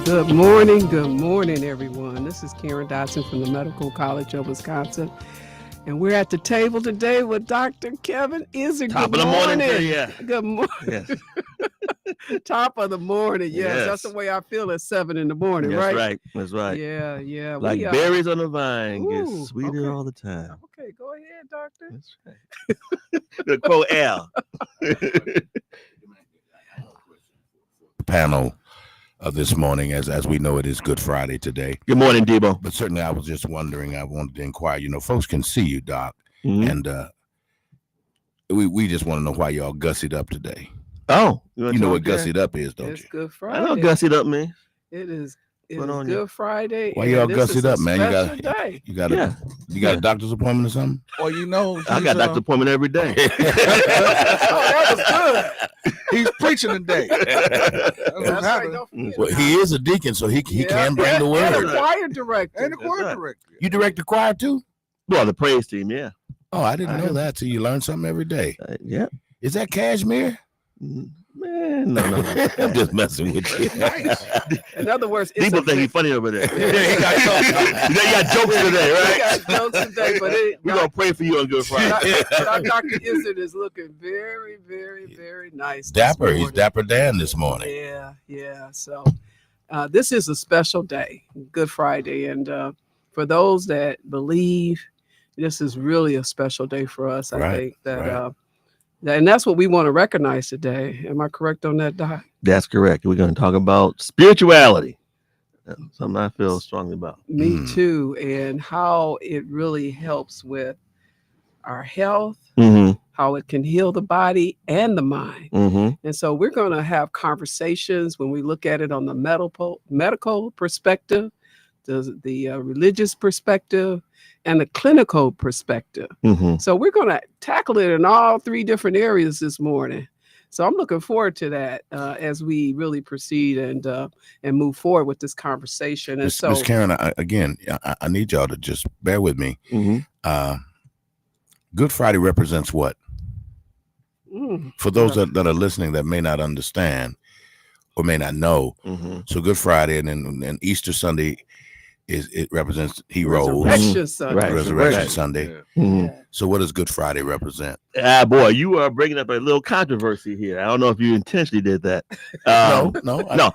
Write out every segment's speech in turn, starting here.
Good morning, everyone. This is Karen Dotson from the Medical College of Wisconsin, and we're at the table today with Dr. Kevin Izard. Top of the morning to you. Good morning. Yes. Top of the morning. Yes, that's Yes. the way I feel at 7 in the morning, That's right? right. That's right. Yeah. Like berries on the vine, get Ooh, sweeter okay. all the time. Okay, go ahead, doctor. That's right. The quote L. Panel of this morning, as we know, it is Good Friday today. Good morning, Debo. But certainly, I was just wondering. I wanted to inquire. Folks can see you, Doc, Mhm. and we just want to know why y'all gussied up today. Oh, You know what gussied up is, don't It's you? Good I Friday. know gussied up me. It is. It Put is on Good you. Friday. Why and y'all this is gussied a up, man? special day. You got Yeah. a doctor's appointment or something? Well, I got doctor appointment every day. Oh, that was good. he's preaching today. That's right. happening. Don't forget Well, about he it. is a deacon, so he Yeah, can bring the and word. a choir director. And the choir right. director. You direct the choir too? Well, the praise team, yeah. Oh, I didn't I know am. that. So you learn something every day. Yeah. Is that cashmere? Man, no. I'm just messing with you. Nice. In other words, it's People think he's funny over there. He got jokes today, We right? got jokes today, but We're going to pray for you on Good Friday. Dr. Izard is looking very, very, very nice. this Dapper. He's morning. Dapper Dan this morning. Yeah. So this is a special day, Good Friday. And for those that believe, this is really a special day for us. I Right, think that, right. and that's what we want to recognize today. Am I correct on that, Doc? That's correct. We're going to talk about spirituality. Something I feel strongly about. Me too. And how it really helps with our health, Mm-hmm. how it can heal the body and the mind. Mm-hmm. And so we're going to have conversations when we look at it on the medical perspective, the religious perspective, and the clinical perspective. Mm-hmm. So we're going to tackle it in all three different areas this morning. So I'm looking forward to that as we really proceed and move forward with this conversation. And Miss Karen, I need y'all to just bear with me. Mm-hmm. Good Friday represents what? Mm, For those that are listening that may not understand or may not know. Mm-hmm. So Good Friday and then Easter Sunday it represents he rose. Resurrection Sunday. Right. Resurrection Right. Sunday. Yeah. Mm-hmm. Yeah. So what does Good Friday represent? Boy, you are bringing up a little controversy here. I don't know if you intentionally did that. No.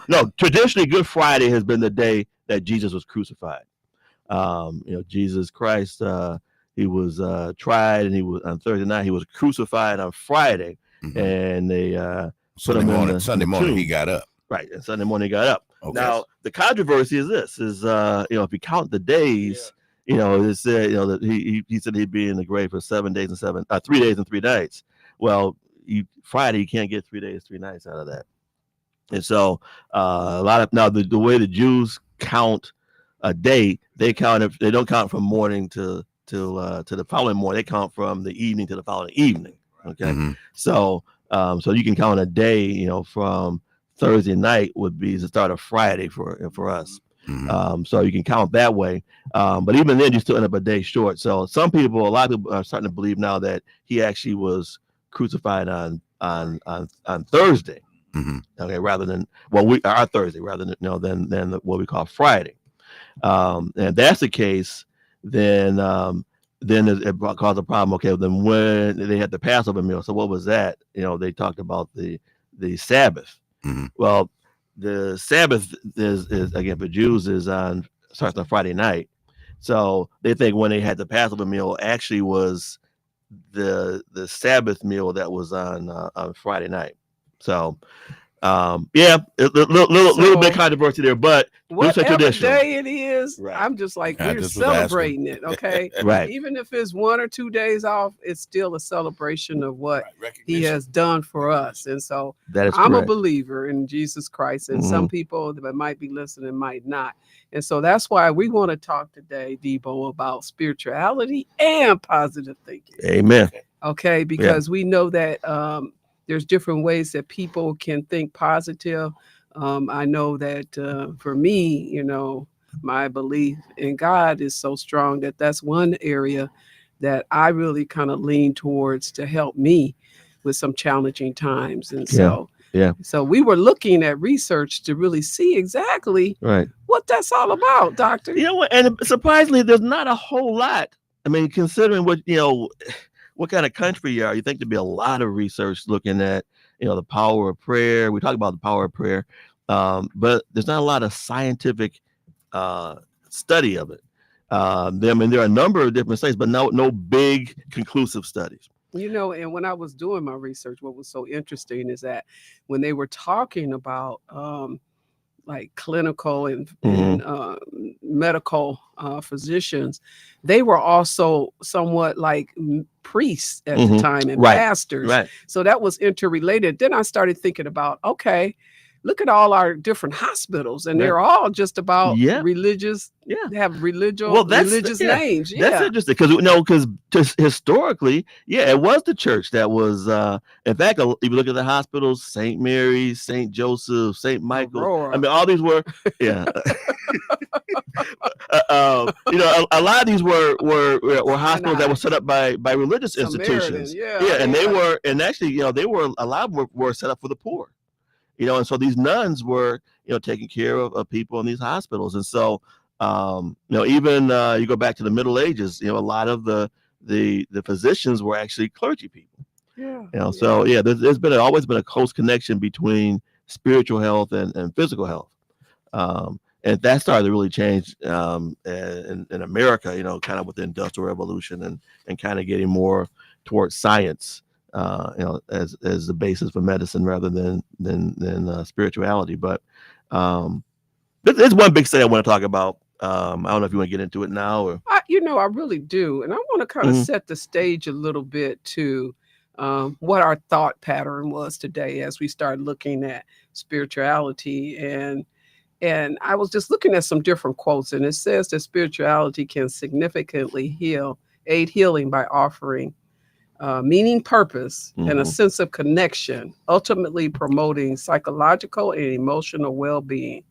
No. Traditionally, Good Friday has been the day that Jesus was crucified. Jesus Christ, he was tried, and he was on Thursday night. He was crucified on Friday, Mhm. and they Sunday him in morning. the Sunday morning tomb. he got up. Right, and Sunday morning he got up. Okay. Now the controversy is this: if you count the days, it said that he said he'd be in the grave for 3 days and 3 nights. Well, Friday you can't get 3 days, 3 nights out of that, and so a lot of now the way the Jews count a day, they don't count from morning to the following morning. They count from the evening to the following evening. Okay, Mhm. so you can count a day, from Thursday night would be the start of Friday for us. Mhm. So you can count that way. But even then, you still end up a day short. So a lot of people are starting to believe now that he actually was crucified on Thursday. Mhm. Okay, rather than our Thursday, rather than what we call Friday. And if that's the case, then it caused a problem. Okay, then when they had the Passover meal, so what was that? They talked about the Sabbath. Mhm. Well, the Sabbath is again for Jews starts on Friday night. So they think when they had the Passover meal actually was the Sabbath meal that was on Friday night. So a little bit controversy there, but Whatever traditional. day it is, Right. I'm just like, I we're just was asking. celebrating it, okay? Right. Even if it's 1 or 2 days off, it's still a celebration of what Right, he recognition. has done for us. And so That is I'm a correct. believer in Jesus Christ, and some people that might be listening might not. And so that's why we want to talk today, Debo, about spirituality and positive thinking. Amen. Okay, because we know that there's different ways that people can think positive. I know that for me, my belief in God is so strong that that's one area that I really kind of lean towards to help me with some challenging times. And so Yeah. So we were looking at research to really see exactly Right. what that's all about, doctor. You know what? And surprisingly, there's not a whole lot. I mean, considering what what kind of country you are, you think there'd be a lot of research looking at the power of prayer. We talk about the power of prayer, but there's not a lot of scientific uh, study of it. I mean, there are a number of different studies, but no big conclusive studies. And when I was doing my research, what was so interesting is that when they were talking about like clinical and medical physicians, they were also somewhat like priests at the time and Right. pastors. Right. So that was interrelated. Then I started thinking about, okay, look at all our different hospitals, and they're all just about religious. Yeah. They have religious Yeah, names. That's interesting because just historically, it was the church that was. In fact, if you look at the hospitals, St. Mary's, St. Joseph, St. Michael. Aurora. I mean, all these were a lot of these were hospitals that were set up by religious institutions. And they were, and actually, they were a lot were set up for the poor. And so these nuns were, taking care of people in these hospitals. And so, even you go back to the Middle Ages, a lot of the physicians were actually clergy people. So there's always been a close connection between spiritual health and physical health. And that started to really change in America, kind of with the Industrial Revolution and kind of getting more towards science. As the basis for medicine rather than spirituality. But there's one big thing I want to talk about. I don't know if you want to get into it now or. I really do, and I want to kind of set the stage a little bit to what our thought pattern was today as we start looking at spirituality. And I was just looking at some different quotes, and it says that spirituality can significantly aid healing by offering meaning, purpose, and a sense of connection, ultimately promoting psychological and emotional well-being.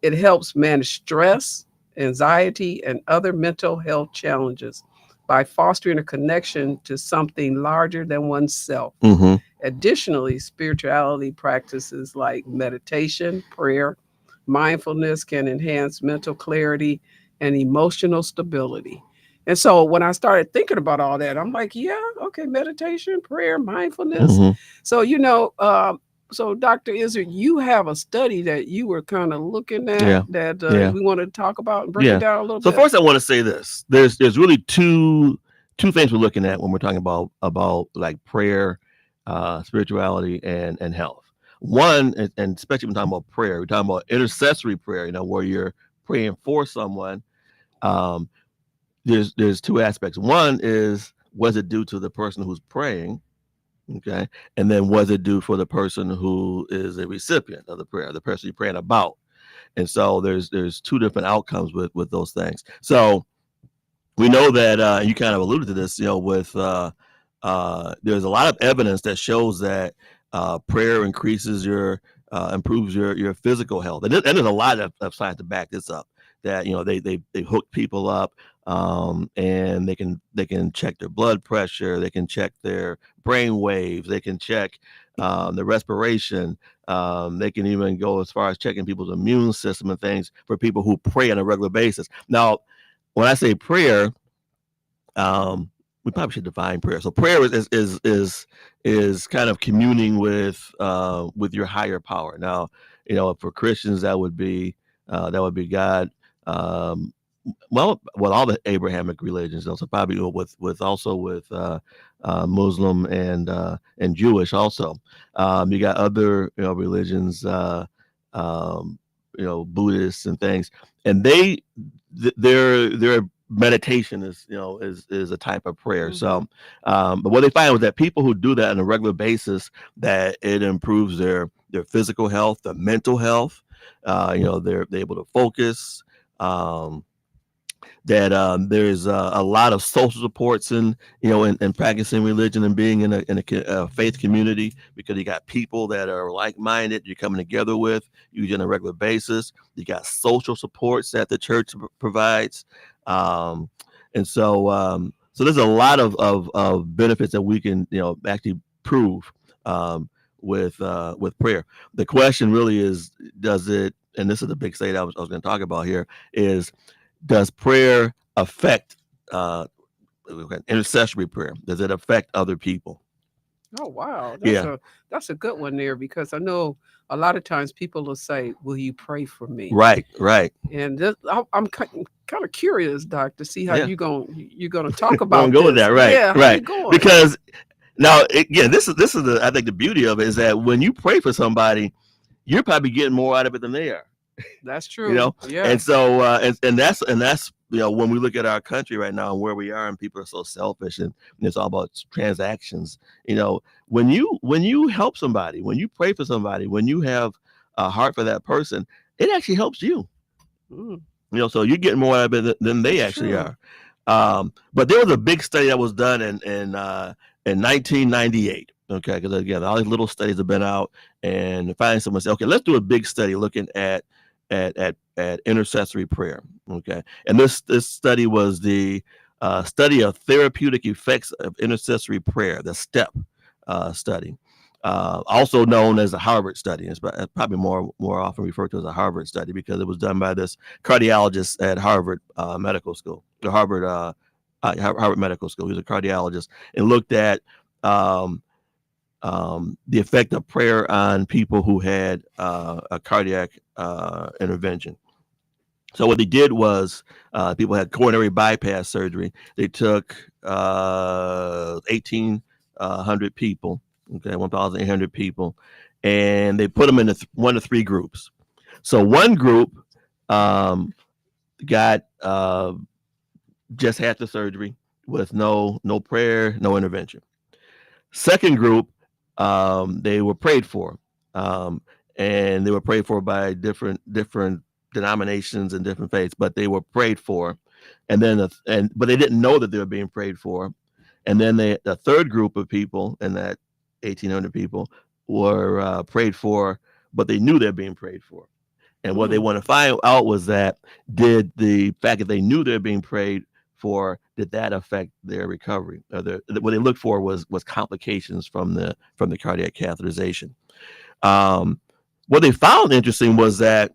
It helps manage stress, anxiety, and other mental health challenges by fostering a connection to something larger than oneself. Additionally, spirituality practices like meditation, prayer, mindfulness can enhance mental clarity and emotional stability. And so when I started thinking about all that, I'm like, meditation, prayer, mindfulness. So, so Dr. Izard, you have a study that you were kind of looking at that we want to talk about and break it down a little bit. So first I want to say this. There's really two things we're looking at when we're talking about like prayer, spirituality and health. One, and especially when we're talking about prayer, we're talking about intercessory prayer, where you're praying for someone. There's two aspects. One is, what does it do to the person who's praying? Okay. And then what does it do for the person who is a recipient of the prayer, the person you're praying about? And so there's two different outcomes with those things. So we know that you kind of alluded to this, with there's a lot of evidence that shows that prayer improves your physical health. And there's a lot of science to back this up, that they hook people up, and they can check their blood pressure, they can check their brain waves, they can check the respiration, they can even go as far as checking people's immune system and things for people who pray on a regular basis. Now, when I say prayer, we probably should define prayer. So prayer is kind of communing with your higher power. Now, for Christians that would be God. Well, all the Abrahamic religions, so probably with Muslim and Jewish also. You got other religions, Buddhists and things, and their meditation is a type of prayer. So, but what they find was that people who do that on a regular basis, that it improves their physical health, their mental health. They're able to focus. That there's a lot of social supports in practicing religion and being in a faith community, because you got people that are like-minded you're coming together with usually on a regular basis. You got social supports that the church provides, and so there's a lot of benefits that we can actually prove with prayer. The question really is, does it? And this is the big state I was going to talk about here is, does prayer affect intercessory prayer? Does it affect other people? Oh wow, Yeah, that's a good one there, because I know a lot of times people will say, "Will you pray for me?" right, right. And I'm kind of curious, Doc, to see how Yeah, you're gonna talk we're gonna about go with that. this. Right, Yeah, how you right. going? Because now, again, this is the, I think the beauty of it is that when you pray for somebody, you're probably getting more out of it than they are. That's You true. know, Yeah, and so and that's when we look at our country right now and where we are, and people are so selfish, and it's all about transactions. When you help somebody, when you pray for somebody, when you have a heart for that person, it actually helps you. mm, So you're getting more out of it than they that's actually true. are. But there was a big study that was done in 1998. Okay, because again, all these little studies have been out, and finally someone said, okay, let's do a big study looking at intercessory prayer. Okay, and this study was the study of therapeutic effects of intercessory prayer, the STEP study. Also known as the Harvard study. It's probably more often referred to as a Harvard study because it was done by this cardiologist at Harvard Medical School, the Harvard Medical School. He was a cardiologist and looked at um, the effect of prayer on people who had a cardiac intervention. So what they did was people had coronary bypass surgery. They took 1,800 people, okay, 1,800 people, and they put them into one of three groups. So one group um, got just had the surgery with no prayer, no intervention. Second group, they were prayed for, um, and they were prayed for by different denominations and different faiths, but they were prayed for, and then but they didn't know that they were being prayed for, and then the third group of people, and that 1,800 people were prayed for, but they knew they're being prayed for. And what they Mm, want to find out was that, did the fact that they knew they're being prayed for, did that affect their recovery? Or what they looked for was complications from the cardiac catheterization. Um, what they found interesting was that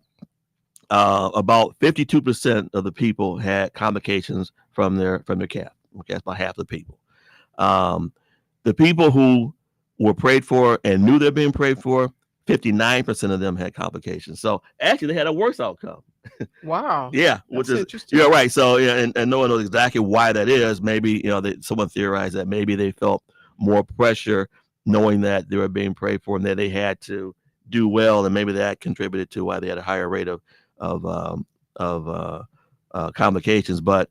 about 52% of the people had complications from their cath. Okay, that's about half the people. Um, the people who were prayed for and knew they're being prayed for, 59% of them had complications. So actually, they had a worse outcome. wow, Yeah, which that's is, interesting. right. So yeah, and no one knows exactly why that is. Maybe someone theorized that maybe they felt more pressure knowing that they were being prayed for and that they had to do well, and maybe that contributed to why they had a higher rate of of complications. But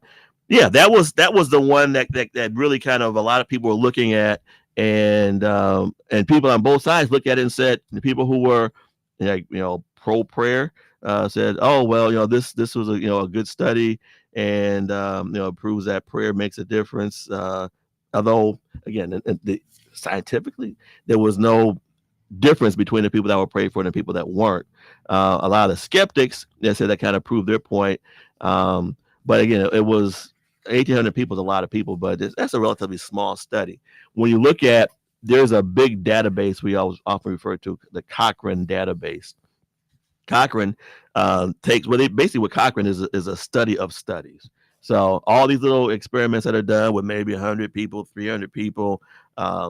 yeah, that was the one that really kind of a lot of people were looking at, and people on both sides looked at it and said, the people who were like pro prayer said, "Oh well, this was a good study, and it proves that prayer makes a difference." Although again, scientifically, there was no difference between the people that were prayed for and the people that weren't. A lot of the skeptics, they said, that kind of proved their point. But again, it was 1,800 people is a lot of people, but that's a relatively small study. When you look at, there's a big database we always often refer to, the Cochrane database. Cochrane takes basically what Cochrane is a study of studies. So all these little experiments that are done with maybe 100 people, 300 people,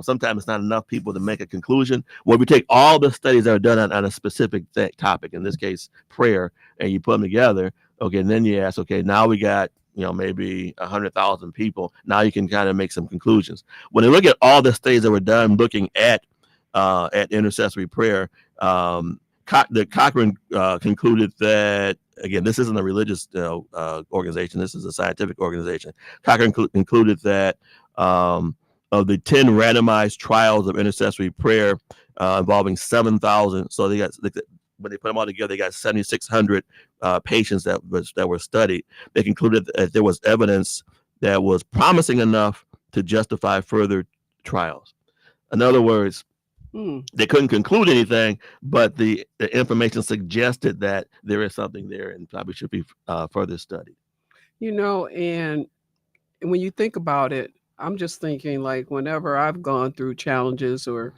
sometimes it's not enough people to make a conclusion. Well, we take all the studies that are done on a specific topic, in this case, prayer, and you put them together. Okay, and then you ask, okay, now we got maybe 100,000 people. Now you can kind of make some conclusions. When they look at all the studies that were done looking at intercessory prayer, the Cochrane concluded that, again, this isn't a religious organization. This is a scientific organization. Cochrane concluded that of the 10 randomized trials of intercessory prayer involving 7,000, so when they put them all together, they got 7,600 patients that were studied. They concluded that there was evidence that was promising enough to justify further trials. In other words, Mm. they couldn't conclude anything, but the information suggested that there is something there and probably should be further studied. And when you think about it, I'm just thinking, like, whenever I've gone through challenges or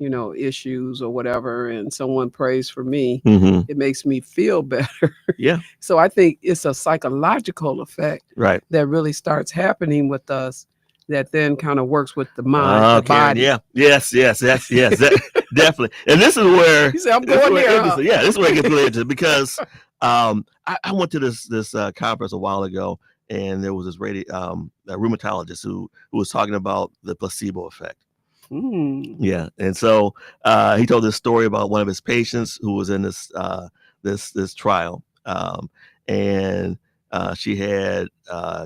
issues or whatever, and someone prays for me, Hmm. it makes me feel better. Yeah. So I think it's a psychological effect Right. that really starts happening with us that then kind of works with the mind, the Karen, body. yeah. Yes. Definitely. And this is where You say, I'm going there. Huh? interesting. Yeah, this is where it gets really interesting because I went to this conference a while ago, and there was this a rheumatologist who was talking about the placebo effect. Yeah, and so he told this story about one of his patients who was in this trial, and she had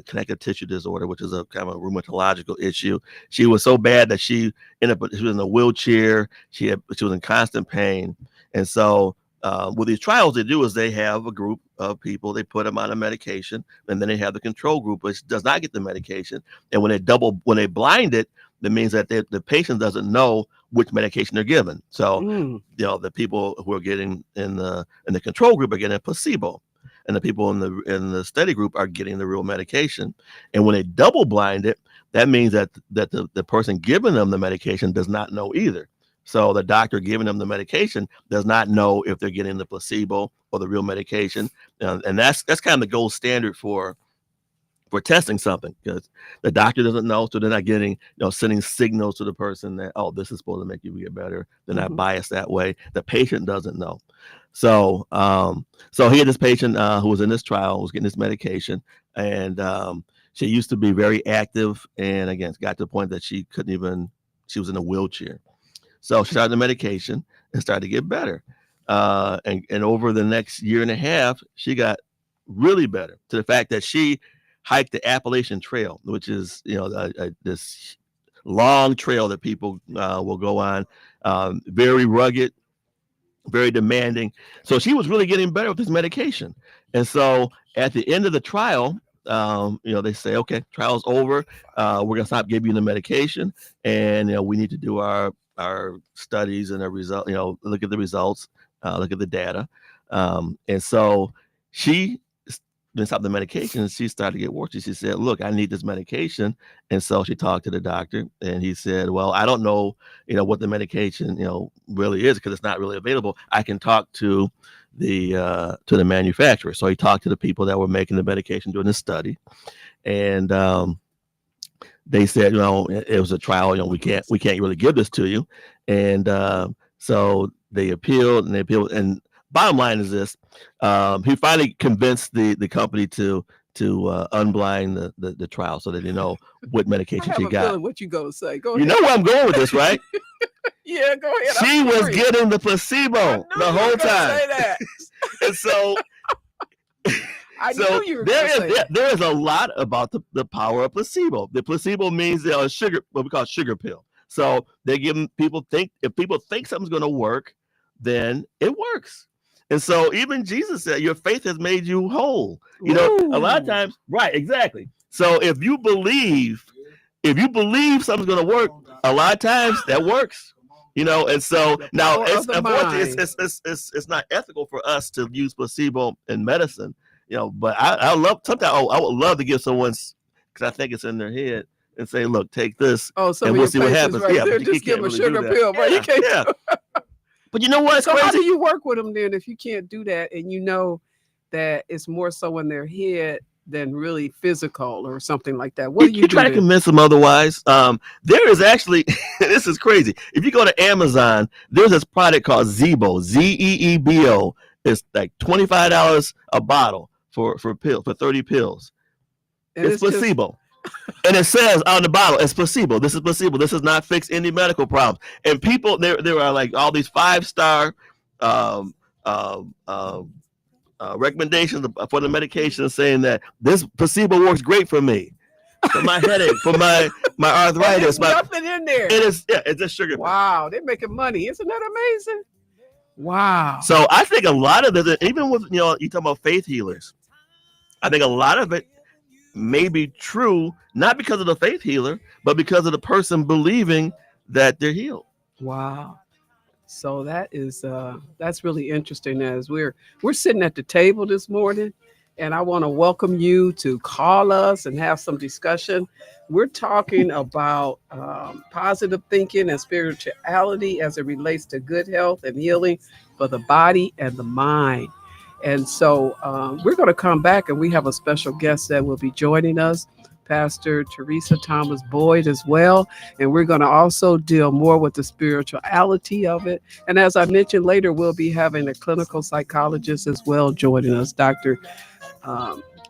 connective tissue disorder, which is a kind of a rheumatological issue. She was so bad that she was in a wheelchair. She was in constant pain, and so what these trials they do is they have a group of people, they put them on a medication, and then they have the control group, which does not get the medication. And when they blind it, that means that the patient doesn't know which medication they're given. So the people who are getting in the control group are getting a placebo, and the people in the study group are getting the real medication. And when they double blind it, that means that the person giving them the medication does not know either. So the doctor giving them the medication does not know if they're getting the placebo or the real medication, and that's kind of the gold standard for testing something, because the doctor doesn't know, so they're not getting sending signals to the person that, oh, this is supposed to make you get better. They're not biased that way. The patient doesn't know. So so he had this patient who was in this trial, was getting this medication, and she used to be very active, and again got to the point that she was in a wheelchair. So she started the medication and started to get better, and over the next year and a half she got really better, to the fact that she hiked the Appalachian Trail, which is this long trail that people will go on, very rugged, very demanding. So she was really getting better with this medication. And so at the end of the trial, they say, okay, trial's over. We're gonna stop giving you the medication, and we need to do our studies and our result. Look at the results, look at the data. And so she then stopped the medication, and she started to get worse. She said, look, I need this medication. And so she talked to the doctor, and he said, well, I don't know, what the medication, really is, because it's not really available. I can talk to the manufacturer. So he talked to the people that were making the medication during the study. And they said, it was a trial, we can't really give this to you. And so they appealed, and bottom line is this: he finally convinced the company to unblind the trial, so that they know what medication she got. What you gonna say? Go ahead. You know where I'm going with this, right? Yeah, go ahead. She was getting the placebo the whole time. Say that. And so knew you were gonna say that. There is a lot about the power of placebo. The placebo means what we call sugar pill. So they give them, if people think something's going to work, then it works. And so even Jesus said, your faith has made you whole. A lot of times, right, exactly. So if you believe something's going to work, a lot of times that works. And so now unfortunately it's not ethical for us to use placebo in medicine. But I would love to give someone's, because I think it's in their head, and say, look, take this, and we'll see what happens. Right, yeah, just give them a sugar pill, bro. You can't. Yeah. But you know what? So how do you work with them then if you can't do that, and that it's more so in their head than really physical or something like that? What do you do? Try to convince them otherwise. There is actually, this is crazy. If you go to Amazon, there's this product called Zeebo, Zeebo. It's like $25 a bottle for 30 pills. And it's placebo. And it says on the bottle, it's placebo. This is placebo. This does not fix any medical problems. And people, there are like all these 5-star recommendations for the medication, saying that this placebo works great for me, for my headache, for my arthritis. There's nothing in there. It is, it's just sugar. Wow, they're making money. Isn't that amazing? Wow. So I think a lot of it, even with you talk about faith healers, I think a lot of it may be true, not because of the faith healer, but because of the person believing that they're healed. Wow. So that's really interesting. As we're sitting at the table this morning, And I want to welcome you to call us and have some discussion. We're talking about positive thinking and spirituality as it relates to good health and healing for the body and the mind. And so we're going to come back, and we have a special guest that will be joining us, Pastor Teresa Thomas Boyd, as well. And we're going to also deal more with the spirituality of it. And as I mentioned later, we'll be having a clinical psychologist as well joining us, Dr.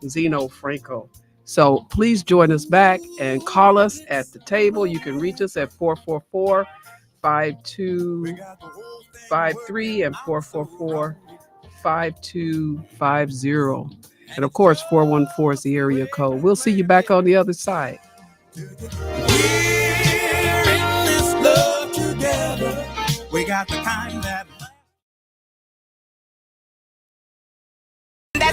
Zeno Franco. So please join us back and call us at the table. You can reach us at 444-5253 and 444-5250. And of course, 414 is the area code. We'll see you back on the other side. We're in this love together. We got the kind that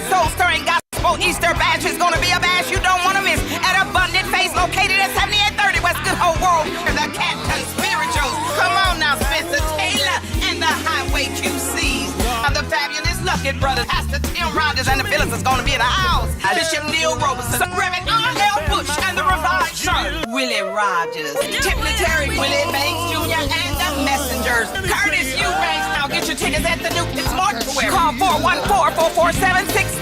soul stirring gospel Easter bash is gonna be a bash you don't want to miss at Abundant Face, located at 7830 West Good Hope Road. The Captain Spirituals. Come on now, Spencer Taylor and the Highway QCs. The fabulous Lucky Brothers, Pastor Tim Rogers and the Phillips is gonna be in the house. Bishop Neil Robeson, Reverend R.L. Bush and the Revived Son, Willie Rogers, Tiffany Terry, Willie Banks Jr. and the Messengers. Curtis Eubanks. Now get your tickets at the New Pitts Mortuary. Call 414-4476.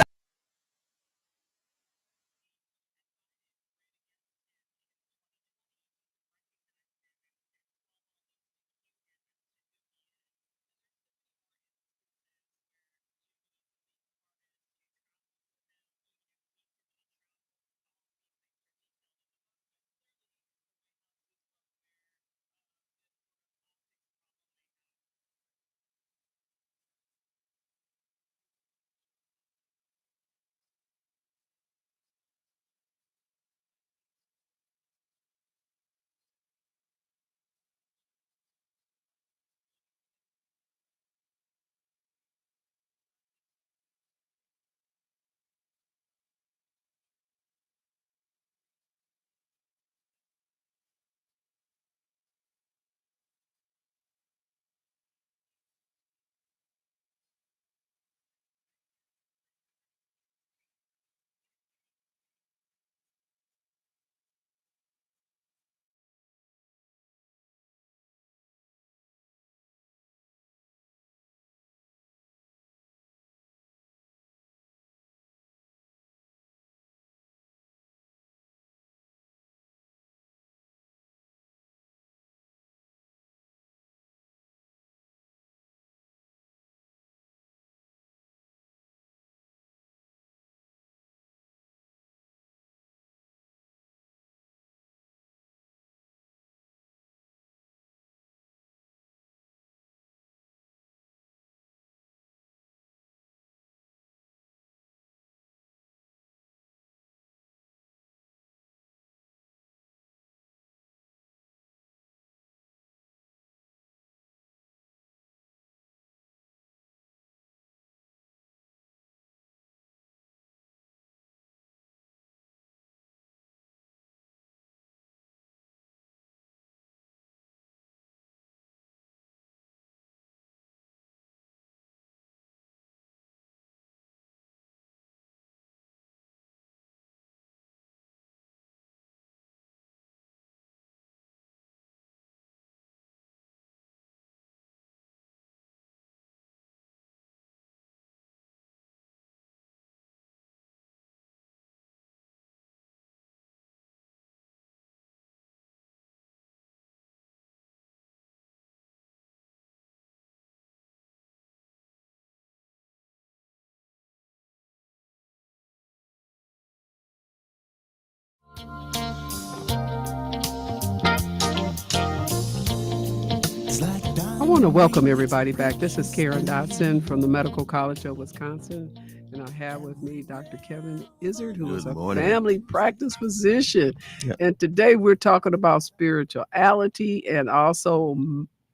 I want to welcome everybody back. This is Karen Dotson from the Medical College of Wisconsin, and I have with me Dr. Kevin Izard, who is a family practice physician. Yep. And today we're talking about spirituality and also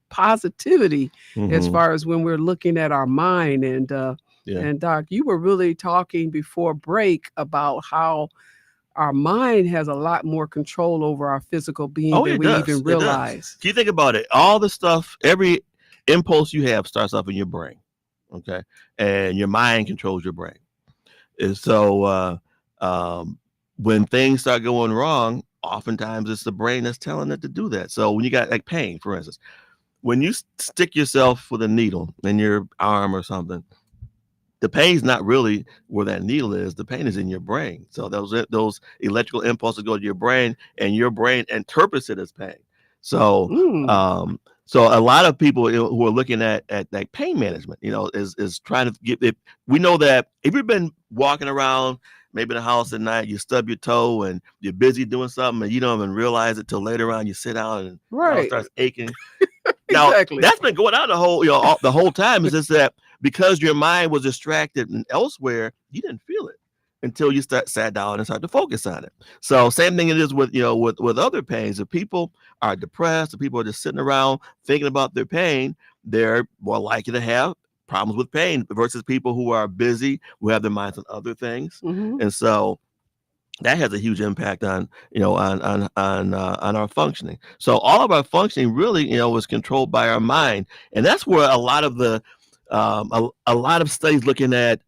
positivity as far as when we're looking at our mind. And and Doc, you were really talking before break about how our mind has a lot more control over our physical being than we even realize. If you think about it, all the stuff, every impulse you have starts off in your brain, okay? And your mind controls your brain. And so when things start going wrong, oftentimes it's the brain that's telling it to do that. So when you got like pain, for instance, when you stick yourself with a needle in your arm or something, the pain's not really where that needle is. The pain is in your brain. So those electrical impulses go to your brain, and your brain interprets it as pain. So so a lot of people who are looking at like pain management, is trying to get it. We know that if you've been walking around maybe in the house at night, you stub your toe and you're busy doing something and you don't even realize it till later on. You sit down and it starts aching. Now that's been going on the whole time. Is just that because your mind was distracted and elsewhere, you didn't feel it until you sat down and start to focus on it. So same thing it is with with other pains. If people are depressed, if people are just sitting around thinking about their pain, they're more likely to have problems with pain versus people who are busy, who have their minds on other things. And so that has a huge impact on on our functioning. So all of our functioning really is controlled by our mind, and that's where a lot of the a lot of studies looking at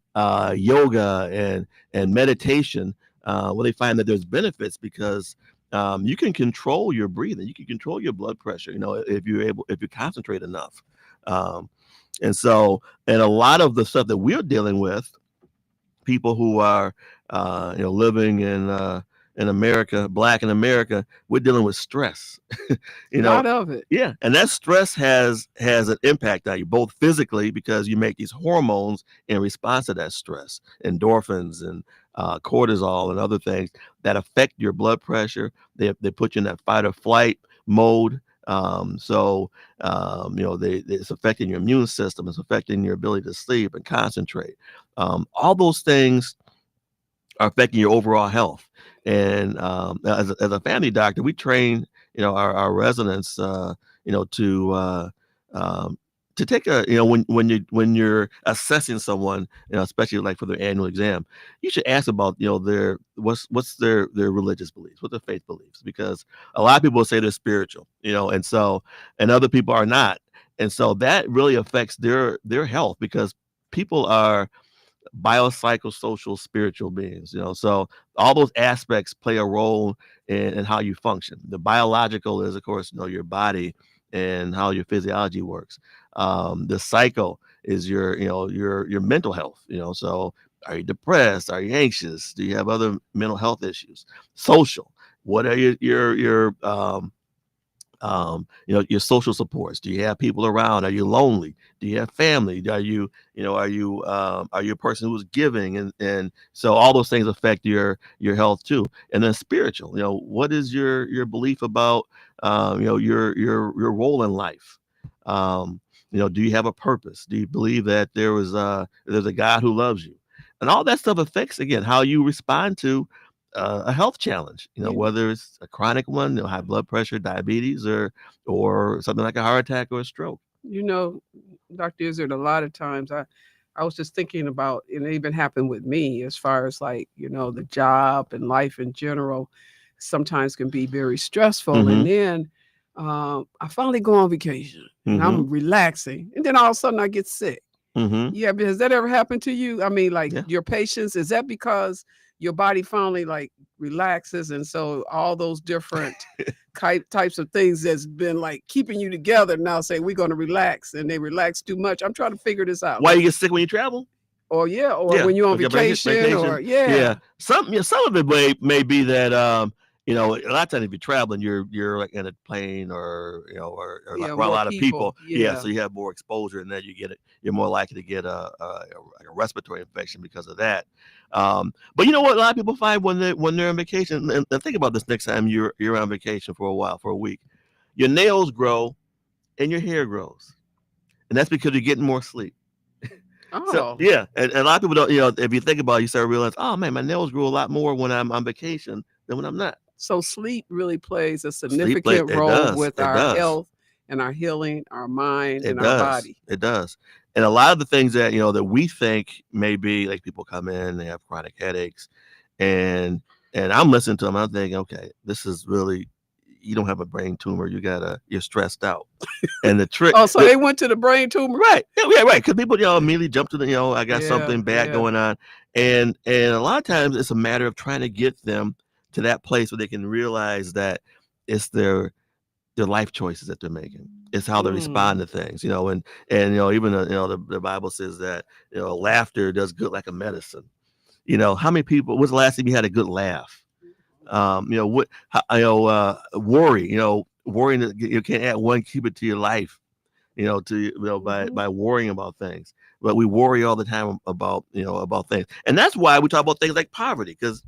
yoga and meditation, where they find that there's benefits because you can control your breathing, you can control your blood pressure, if you concentrate enough. And a lot of the stuff that we're dealing with, people who are living in America, Black in America, we're dealing with stress. A lot of it. Yeah, and that stress has an impact on you, both physically because you make these hormones in response to that stress, endorphins and cortisol and other things that affect your blood pressure. They put you in that fight or flight mode. It's affecting your immune system. It's affecting your ability to sleep and concentrate. All those things are affecting your overall health. And as a family doctor, we train our residents to take a when you're assessing someone, especially like for their annual exam, you should ask about their what's their religious beliefs, what their faith beliefs, because a lot of people say they're spiritual, and other people are not, and so that really affects their health because people are biopsychosocial spiritual beings, so all those aspects play a role in how you function. The biological is, of course, your body and how your physiology works. The psycho is your mental health, so are you depressed? Are you anxious? Do you have other mental health issues? Social, what are your social supports? Do you have people around? Are you lonely? Do you have family? Are you a person who's giving? And so all those things affect your health too. And then spiritual, what is your belief about your role in life? Do you have a purpose? Do you believe that there's a God who loves you? And all that stuff affects, again, how you respond to a health challenge, whether it's a chronic one, high blood pressure, diabetes, or something like a heart attack or a stroke. Dr. Izard, a lot of times I was just thinking about, and it even happened with me as far as like, the job and life in general sometimes can be very stressful. And then I finally go on vacation and I'm relaxing, and then all of a sudden I get sick. Yeah, but has that ever happened to you? I mean, like your patience, is that because your body finally like relaxes, and so all those different types of things that's been like keeping you together now say we're going to relax, and they relax too much? I'm trying to figure this out. Why you get sick when you travel? Or when you're on vacation, or some of it may be that a lot of times if you're traveling, you're like in a plane or like around a lot of people. So you have more exposure, and then you're more likely to get a respiratory infection because of that. But what a lot of people find when they're on vacation, and think about this next time you're on vacation for a while, for a week, your nails grow and your hair grows, and that's because you're getting more sleep. So, and a lot of people don't, if you think about it, you start realizing, oh man, my nails grew a lot more when I'm on vacation than when I'm not. So sleep really plays a significant role with our health and our healing, our mind, and our body. It does. And a lot of the things that, that we think may be, like, people come in, they have chronic headaches, and I'm listening to them, I'm thinking, okay, this is really, you don't have a brain tumor. You're stressed out. And the trick. Oh, so they went to the brain tumor. Right. Yeah, right. Because people, immediately jump to the, I got Yeah, something bad yeah. going on. And a lot of times it's a matter of trying to get them to that place where they can realize that it's their life choices that they're making. It's how they respond to things, and even the Bible says that laughter does good like a medicine. How many people? When's the last time you had a good laugh? Worry. Worrying that you can't add one cubit to your life. By worrying about things. But we worry all the time about things, and that's why we talk about things like poverty. Because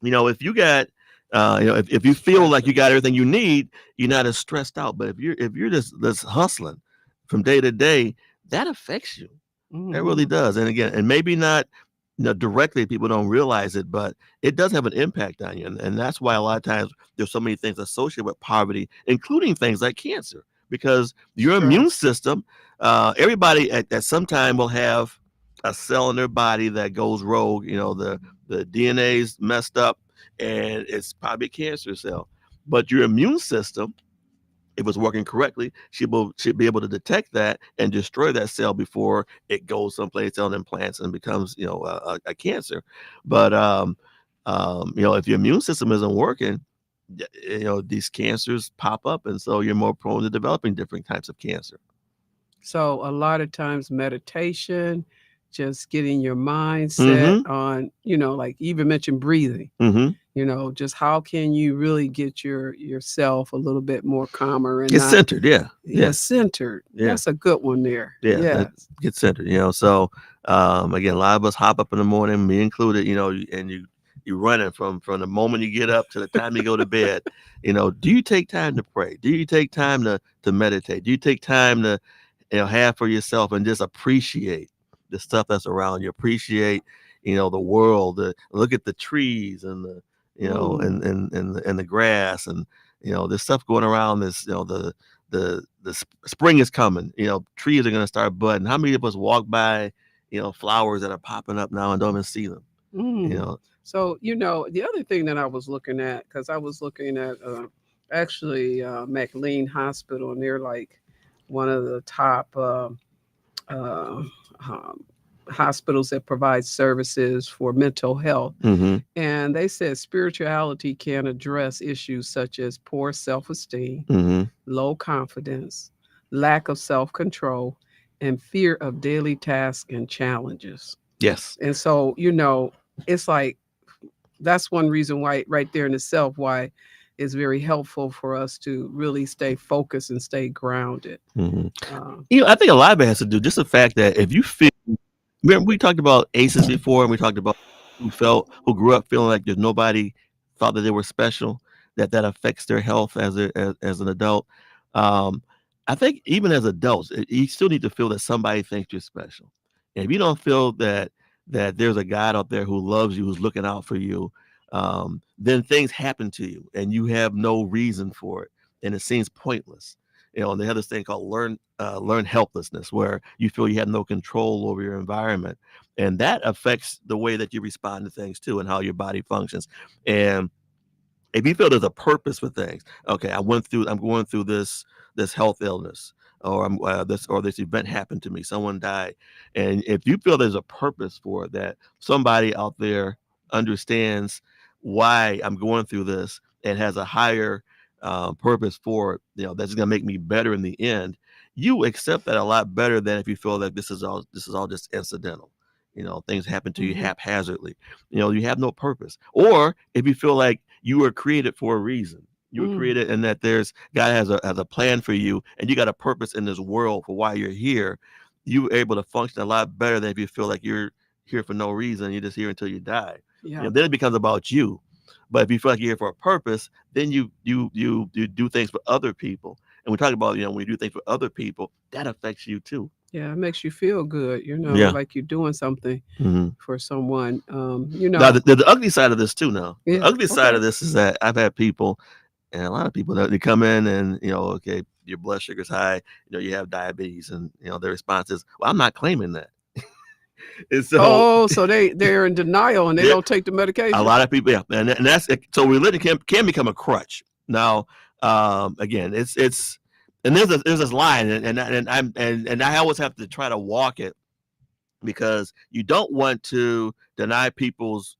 if you got if you feel like you got everything you need, you're not as stressed out. But if you're just hustling from day to day, that affects you. It really does. And again, and maybe not directly, people don't realize it, but it does have an impact on you. And that's why a lot of times there's so many things associated with poverty, including things like cancer, because your immune system, everybody at some time will have a cell in their body that goes rogue. The DNA's messed up, and it's probably a cancer cell. But your immune system, if it's working correctly, should be able to detect that and destroy that cell before it goes someplace else and implants and becomes a cancer. But if your immune system isn't working, these cancers pop up, and so you're more prone to developing different types of cancer. So a lot of times meditation, just getting your mind set on, like you even mentioned breathing, just how can you really get yourself a little bit more calmer and get centered. Centered. Yeah. That's a good one there. Get centered. So again, a lot of us hop up in the morning, me included, and you running from the moment you get up to the time you go to bed. Do you take time to pray? Do you take time to meditate? Do you take time to have for yourself and just appreciate the stuff that's around you? Appreciate the world. Look at the trees and the and the grass, and there's stuff going around. This the spring is coming. Trees are going to start budding. How many of us walk by flowers that are popping up now and don't even see them? So the other thing that I was looking at, because I was looking at actually McLean Hospital, and they're like one of the top hospitals that provide services for mental health. And they said spirituality can address issues such as poor self-esteem, low confidence, lack of self-control, and fear of daily tasks and challenges. Yes. And so, it's like, that's one reason why right there in itself, why it's very helpful for us to really stay focused and stay grounded. I think a lot of it has to do just the fact that if you feel, remember we talked about ACEs before, and we talked about who grew up feeling like there's nobody thought that they were special, that affects their health as an adult. I think even as adults, you still need to feel that somebody thinks you're special. And if you don't feel that there's a God out there who loves you, who's looking out for you, then things happen to you and you have no reason for it, and it seems pointless. And they have this thing called learn helplessness, where you feel you have no control over your environment, and that affects the way that you respond to things too, and how your body functions. And if you feel there's a purpose for things, okay, I'm going through this health illness, or this event happened to me, someone died, and if you feel there's a purpose for it, that somebody out there understands why I'm going through this and has a higher purpose for it, that's going to make me better in the end, you accept that a lot better than if you feel like this is all just incidental. Things happen to you haphazardly. You have no purpose. Or if you feel like you were created for a reason, you were created, and that God has a plan for you, and you got a purpose in this world for why you're here, you're able to function a lot better than if you feel like you're here for no reason. You're just here until you die. Then it becomes about you. But if you feel like you're here for a purpose, then you do things for other people. And we talk about, when you do things for other people, that affects you too. Yeah, it makes you feel good, like you're doing something for someone. Now, the ugly side of this too. Now, the ugly side of this is that I've had people, and a lot of people, that they come in and okay, your blood sugar's high, you have diabetes, and their response is, well, I'm not claiming that. And so, so they're in denial and they don't take the medication. A lot of people, and that's so religion can become a crutch. Now, again, it's and there's this line, and I always have to try to walk it, because you don't want to deny people's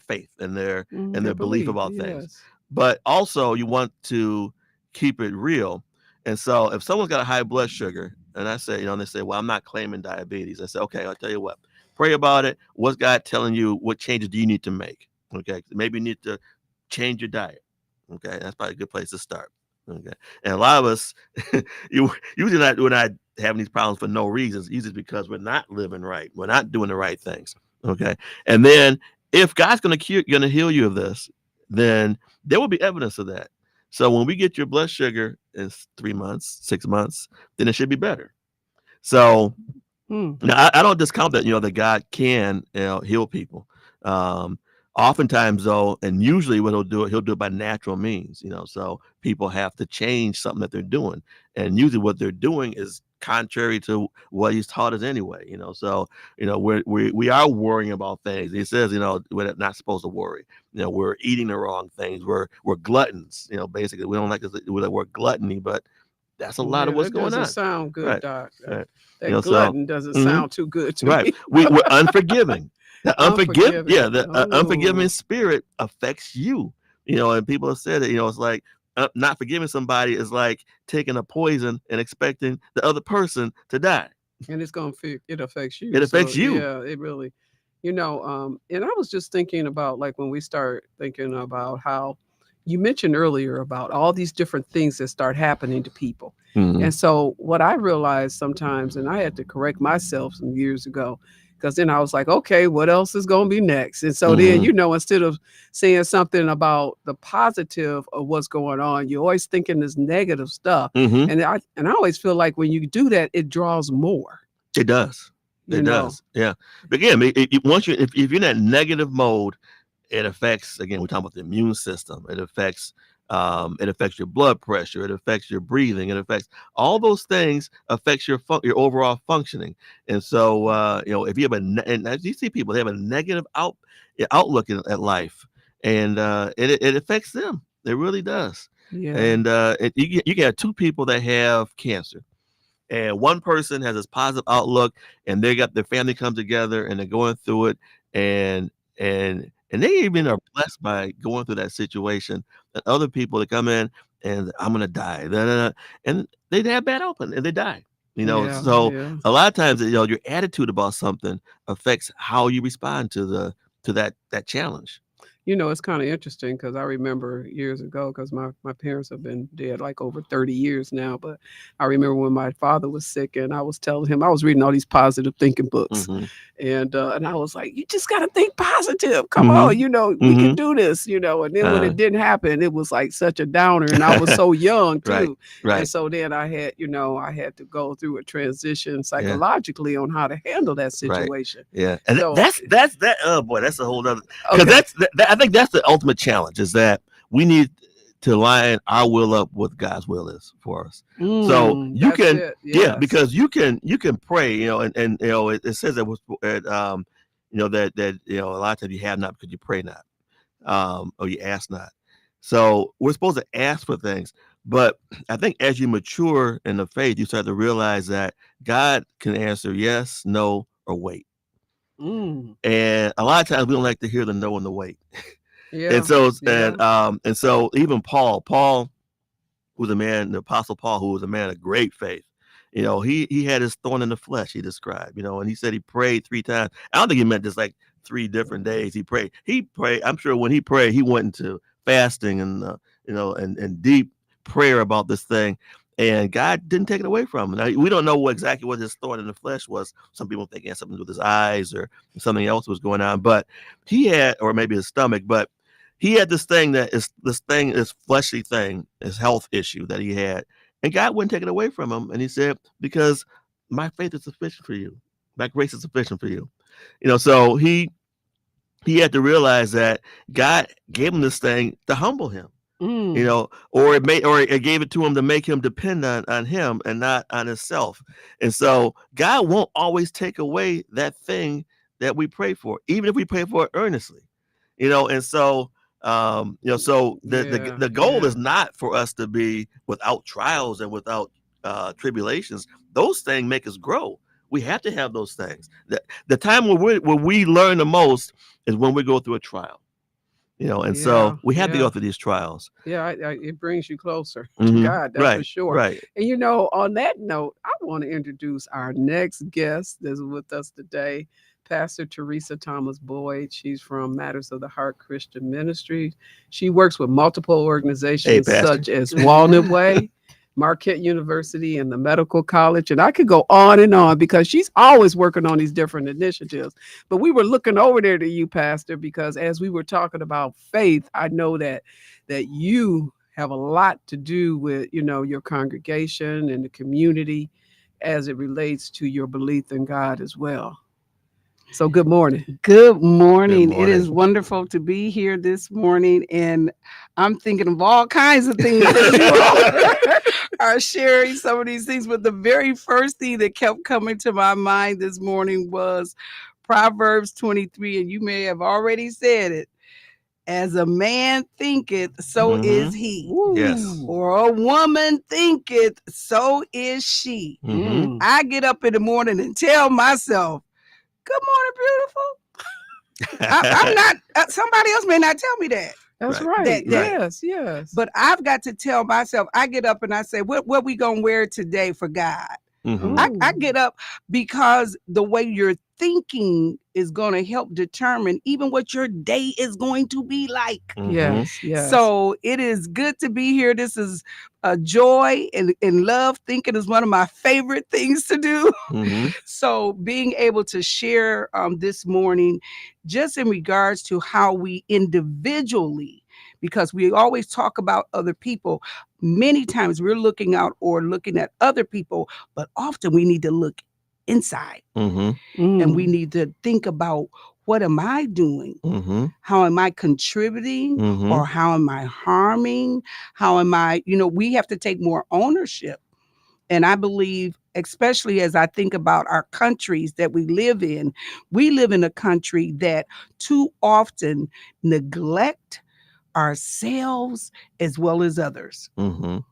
faith and their Their belief belief, about things, yes. but also you want to keep it real. And so if someone's got a high blood sugar, and I say, and they say, well, I'm not claiming diabetes, I say, okay, I'll tell you what, pray about it. What's God telling you? What changes do you need to make? Okay, maybe you need to change your diet. Okay, that's probably a good place to start. Okay, and a lot of us, usually not we're not having these problems for no reasons. Usually because we're not living right, we're not doing the right things. Okay, and then if God's going to heal you of this, then there will be evidence of that. So when we get your blood sugar in 3 months, 6 months, then it should be better. So now, I don't discount that, that God can, heal people. Oftentimes, though, and usually what he'll do it by natural means, so people have to change something that they're doing. And usually what they're doing is contrary to what he's taught us anyway, so, we are worrying about things. He says, we're not supposed to worry. We're eating the wrong things. We're gluttons, basically. We don't like the word gluttony, but that's a lot of what's going on. That doesn't sound good, Right. Doc. Right. That glutton doesn't sound too good to Right. me. We're unforgiving. The unforgiving Oh. spirit affects you. And people have said it. It's like not forgiving somebody is like taking a poison and expecting the other person to die. And it affects you. It affects you. Yeah, it really, and I was just thinking about, like, when we start thinking about how you mentioned earlier about all these different things that start happening to people. Mhm. And so what I realized sometimes, and I had to correct myself some years ago, because then I was like, okay, what else is going to be next? And so then, instead of saying something about the positive of what's going on, you're always thinking this negative stuff. Mhm. And I always feel like when you do that, it draws more. It does. You It know. does. Yeah. But again, if you're in that negative mode, it affects, again, we're talking about the immune system. It affects your blood pressure. It affects your breathing. It affects all those things. Affects your overall functioning. And so, if you have and as you see people, they have a negative outlook at life, and it affects them. It really does. Yeah. And you get two people that have cancer, and one person has this positive outlook, and their family comes together and they're going through it, and they even are blessed by going through that situation. And other people that come in and I'm gonna die, and they have bad outcome and they die. Yeah, So yeah. a lot of times, your attitude about something affects how you respond to that challenge. It's kind of interesting because I remember years ago, because my parents have been dead like over 30 years now. But I remember when my father was sick, and I was telling him, I was reading all these positive thinking books. Mhm. And I was like, you just got to think positive. Come on, we can do this, And then when it didn't happen, it was like such a downer. And I was so young too. Right, right. And so then I had to go through a transition psychologically on how to handle that situation. Yeah, and So- that's oh boy, that's a whole other, Okay. because I think that's the ultimate challenge, is that we need to line our will up with God's will is for us. So you That's can, it, yeah, yes. because you can pray, and it says that was that a lot of times you have not because you pray not, or you ask not. So we're supposed to ask for things, but I think as you mature in the faith, you start to realize that God can answer yes, no, or wait. Mm, And a lot of times we don't like to hear the no and the wait. yeah. And so yeah. and so even Paul, who's a man, the Apostle Paul, who was a man of great faith, he had his thorn in the flesh, he described, and he said he prayed 3 times. I don't think he meant just like 3 different days. He prayed. I'm sure when he prayed, he went into fasting and and deep prayer about this thing. And God didn't take it away from him. Now, we don't know exactly what his thorn in the flesh was. Some people think it had something to do with his eyes or something else was going on. But he had, or maybe his stomach, but he had this fleshly thing, this health issue that he had. And God wouldn't take it away from him. And he said, because my faith is sufficient for you. My grace is sufficient for you. So he had to realize that God gave him this thing to humble him. Or it gave it to him to make him depend on him and not on himself. And so God won't always take away that thing that we pray for, even if we pray for it earnestly, and so So Yeah, the goal yeah. is not for us to be without trials and without tribulations. Those things make us grow. We have to have those things. The time when we learn the most is when we go through a trial. And Yeah, so we have to yeah. go through these trials. Yeah, it brings you closer to Hmm. God, that's for Right, sure. right. And on that note, I want to introduce our next guest that's with us today, Pastor Teresa Thomas Boyd. She's from Matters of the Heart Christian Ministry. She works with multiple Hey, organizations Pastor. such as Walnut Way, Marquette University, and the Medical College. And I could go on and on because she's always working on these different initiatives. But we were looking over there to you, Pastor, because as we were talking about faith, I know that you have a lot to do with your congregation and the community as it relates to your belief in God as well. So good morning. Good morning. Good It is morning. wonderful to be here this morning, and I'm thinking of all kinds of things that you all are sharing some of these things. But the very first thing that kept coming to my mind this morning was Proverbs 23, and you may have already said it. As a man thinketh, so is he. Yes. Or a woman thinketh, so is she. Mm-hmm. I get up in the morning and tell myself, good morning, beautiful. I'm not, somebody else may not tell me that. That's Right. right. That- Yes, yes. But I've got to tell myself, I get up and I say, what we going to wear today for God? Mhm. I get up because the way you're thinking is going to help determine even what your day is going to be like. Mhm. Yes, yes. So it is good to be here. This is a joy and love. Thinking is one of my favorite things to do. Mhm. So being able to share this morning, just in regards to how we individually, because we always talk about other people, many times we're looking out or looking at other people, but often we need to look inside Mhm. and we need to think about, what am I doing? Mhm. How am I contributing? Mhm. Or how am I harming? How am I, we have to take more ownership. And I believe, especially as I think about our countries that we live in a country that too often neglect ourselves as well as others. Mhm.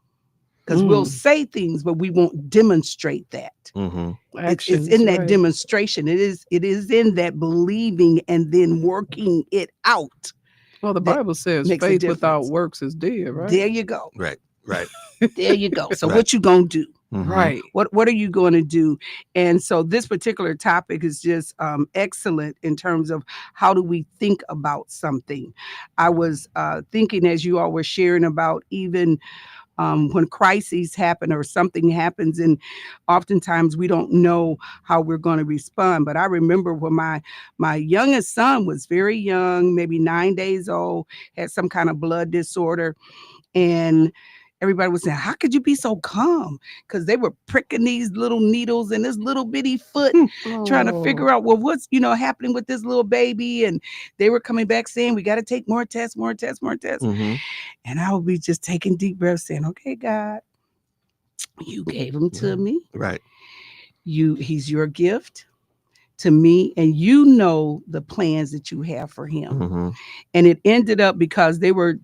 Because we'll say things, but we won't demonstrate that. Mhm. It's Actions, in that right. demonstration. It is in that believing and then working it out. Well, the that Bible says makes a faith without difference. works is dead, right? There you go. Right. Right. There you go. So Right. what you gonna do? Mhm. Right. What are you going to do? And so this particular topic is just excellent in terms of how do we think about something. I was thinking as you all were sharing about even when crises happen or something happens, and oftentimes we don't know how we're going to respond. But I remember when my youngest son was very young, maybe 9 days old, had some kind of blood disorder, and everybody was saying, how could you be so calm? Because they were pricking these little needles in this little bitty foot, trying to figure out, well, what's happening with this little baby. And they were coming back saying, we got to take more tests, more tests, more tests. Mhm. And I would be just taking deep breaths saying, okay, God, you gave him to me. Right. He's your gift to me. And you know the plans that you have for him. Mhm. And it ended up, because they were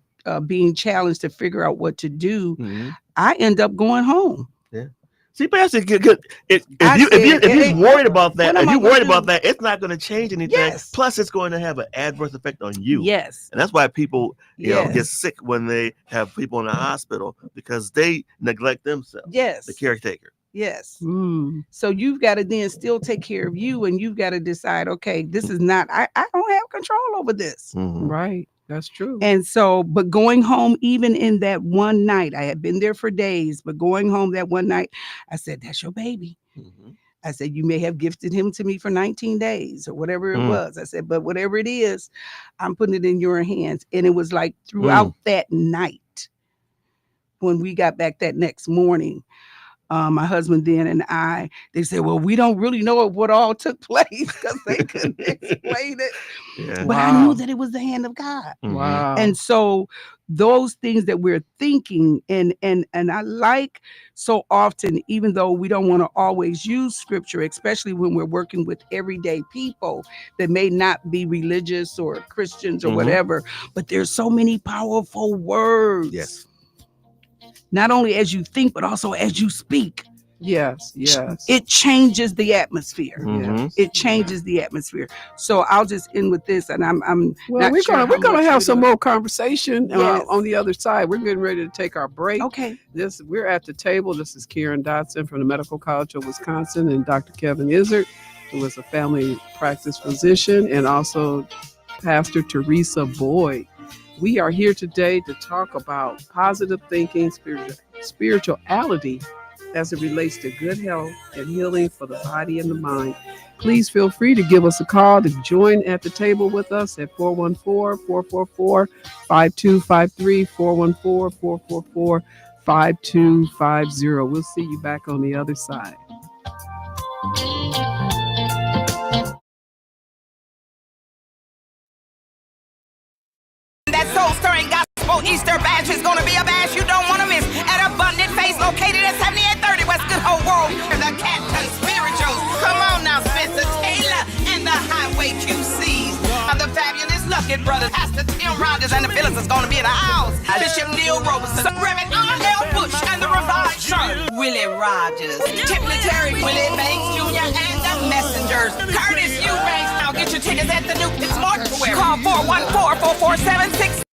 being challenged to figure out what to do, Mhm. I end up going home. See, Pastor, if I you said, if he's worried about that, what am if I you're gonna worried do? about that, it's not going to change anything. Yes. Plus, it's going to have an adverse effect on you. Yes. And that's why people, Yes. get sick when they have people in the hospital, because they neglect themselves. Yes. The caretaker. Yes. Mm. So you've got to then still take care of you, and you've got to decide, okay, this is not, I don't have control over this. Mhm. Right. That's true. And so, but going home, even in that one night, I had been there for days, but going home that one night, I said, that's your baby. Mhm. I said, you may have gifted him to me for 19 days or whatever it was. I said, but whatever it is, I'm putting it in your hands. And it was like throughout that night, when we got back that next morning, my husband then and I, they said, well, we don't really know what all took place because they couldn't explain it. Yeah. But I knew Wow. that it was the hand of God. Mhm. Wow. And so those things that we're thinking and I like so often, even though we don't want to always use scripture, especially when we're working with everyday people that may not be religious or Christians or Mhm. whatever, but there's so many powerful words. Yes. Not only as you think, but also as you speak. Yes. Yes. It changes the atmosphere. Mhm. Yes. It changes the atmosphere. So I'll just end with this, and I'm Well, not we're sure gonna how we're gonna much have we're some gonna- more conversation Yes. on the other side. We're getting ready to take our break. Okay. We're at the table. This is Karen Dotson from the Medical College of Wisconsin and Dr. Kevin Izard, who is a family practice physician, and also Pastor Teresa Boyd. We are here today to talk about positive thinking, spirituality as it relates to good health and healing for the body and the mind. Please feel free to give us a call to join at the table with us at 414-444-5253, 414-444-5250. We'll see you back on the other side. That soul-stirring gospel Easter bash is gonna be a bash you don't wanna miss at Abundant Face, located at 7830 West Good Hope Road. The Captain Spirituals. Come on now, Spencer Taylor and the Highway QCs. The fabulous Luckett brothers, Pastor Tim Rogers and the Phillips is gonna be in the house. Bishop Neil Robeson, Reverend R.L. Bush and the Revived Church. Willie Rogers, Tiffany Terry, Willie Banks Jr. and the Messengers. Curtis Eubanks. Now get your tickets at the New Pitts Mortuary. Call 414-447-6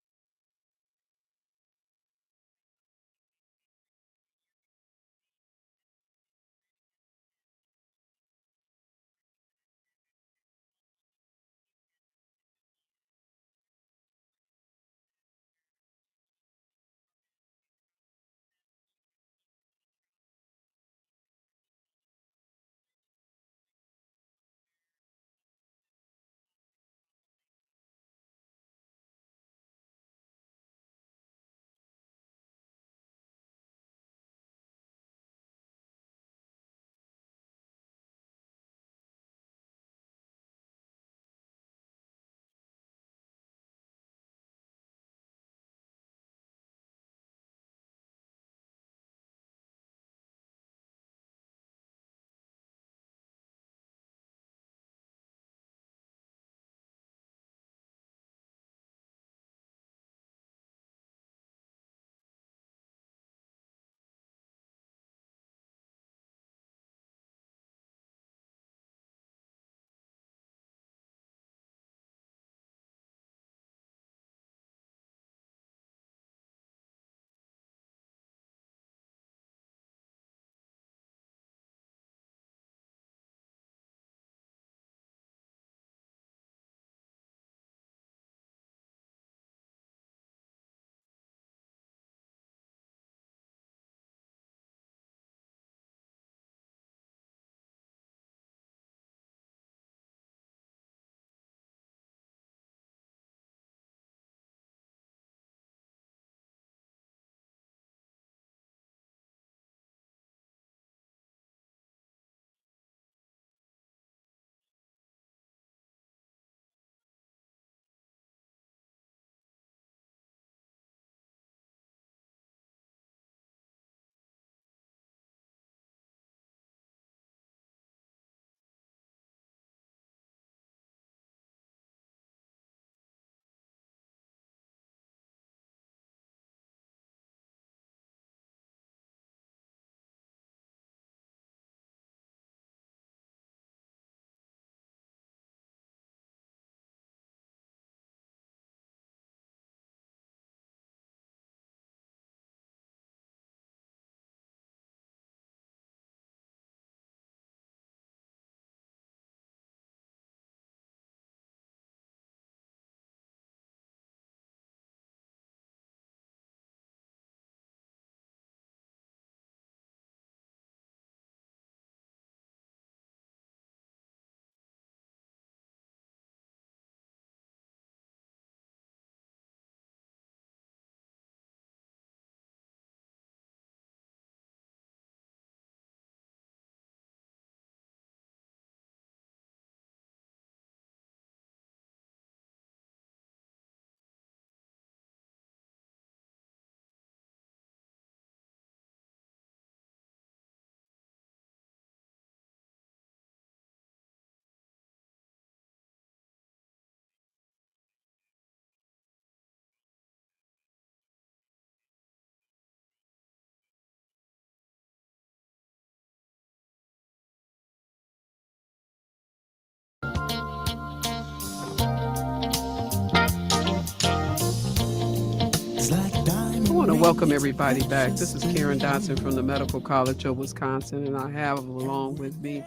welcome everybody back. This is Karen Dotson from the Medical College of Wisconsin, and I have along with me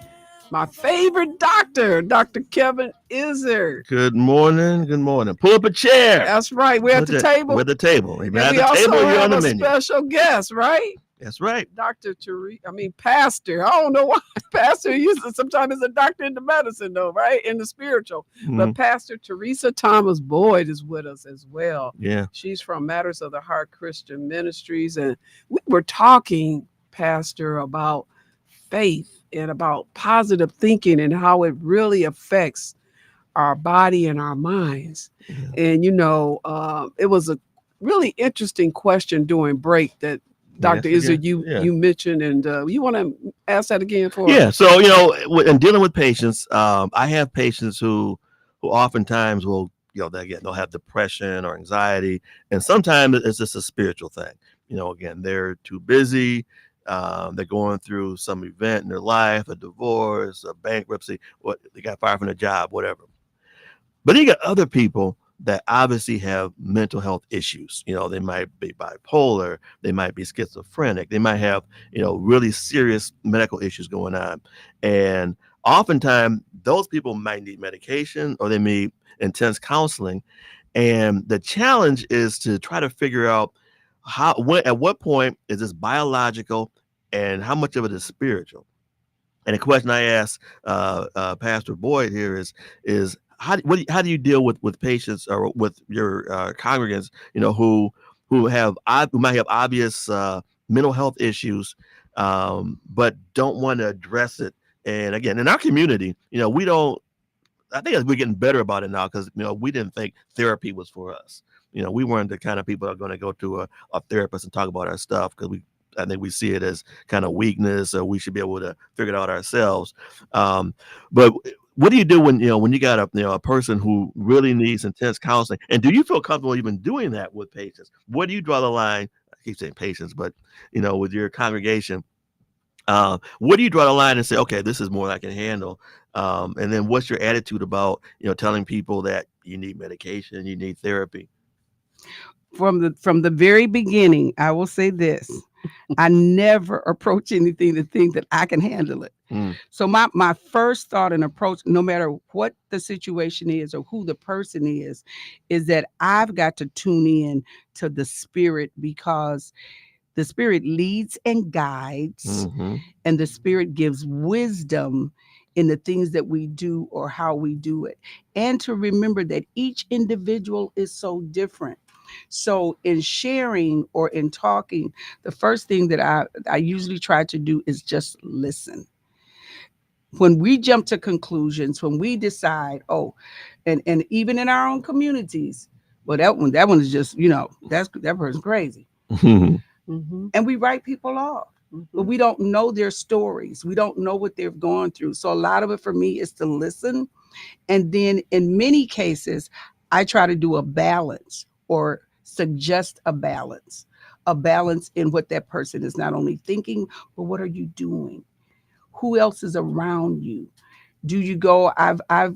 my favorite doctor, Dr. Kevin Izard. Good morning. Good morning. Pull up a chair. That's right. We're at the table. We're at the table. If you're And at we the also table, you're have on the a menu. special guest, right? That's right. Pastor. I don't know why pastor uses sometimes is a doctor in the medicine though, right? In the spiritual. But Pastor Teresa Thomas Boyd is with us as well. Yeah. She's from Matters of the Heart Christian Ministries. And we were talking, Pastor, about faith and about positive thinking and how it really affects our body and our minds. Yeah. And, it was a really interesting question during break that Dr. Izard, you mentioned, and you want to ask that again for us? Yeah. So, in dealing with patients, I have patients who oftentimes will, they'll have depression or anxiety, and sometimes it's just a spiritual thing. Again, they're too busy. They're going through some event in their life, a divorce, a bankruptcy, they got fired from their job, whatever. But you got other people that obviously have mental health issues. They might be bipolar, they might be schizophrenic, they might have, really serious medical issues going on. And oftentimes those people might need medication or they need intense counseling. And the challenge is to try to figure out at what point is this biological and how much of it is spiritual. And the question I asked Pastor Boyd here is how do you deal with patients or with your congregants, who might have obvious mental health issues, but don't want to address it. And again, in our community, we don't. I think we're getting better about it now because we didn't think therapy was for us. We weren't the kind of people that are going to go to a therapist and talk about our stuff because I think we see it as kind of weakness, or we should be able to figure it out ourselves. But what do you do when you got a person who really needs intense counseling? And do you feel comfortable even doing that with patients? Where do you draw the line? I keep saying patients, but with your congregation, where do you draw the line and say, okay, this is more than I can handle? And then what's your attitude about telling people that you need medication, you need therapy? From the very beginning, I will say this. I never approach anything to think that I can handle it. So my first thought and approach, no matter what the situation is or who the person is that I've got to tune in to the Spirit, because the Spirit leads and guides, and the Spirit gives wisdom in the things that we do or how we do it. And to remember that each individual is so different. So in sharing or in talking, the first thing that I usually try to do is just listen. When we jump to conclusions, when we decide, and even in our own communities, well, that one is just, that person's crazy. And we write people off. But we don't know their stories. We don't know what they've gone through. So a lot of it for me is to listen. And then in many cases, I try to do a balance or suggest a balance in what that person is not only thinking, but what are you doing? Who else is around you? Do you go? I've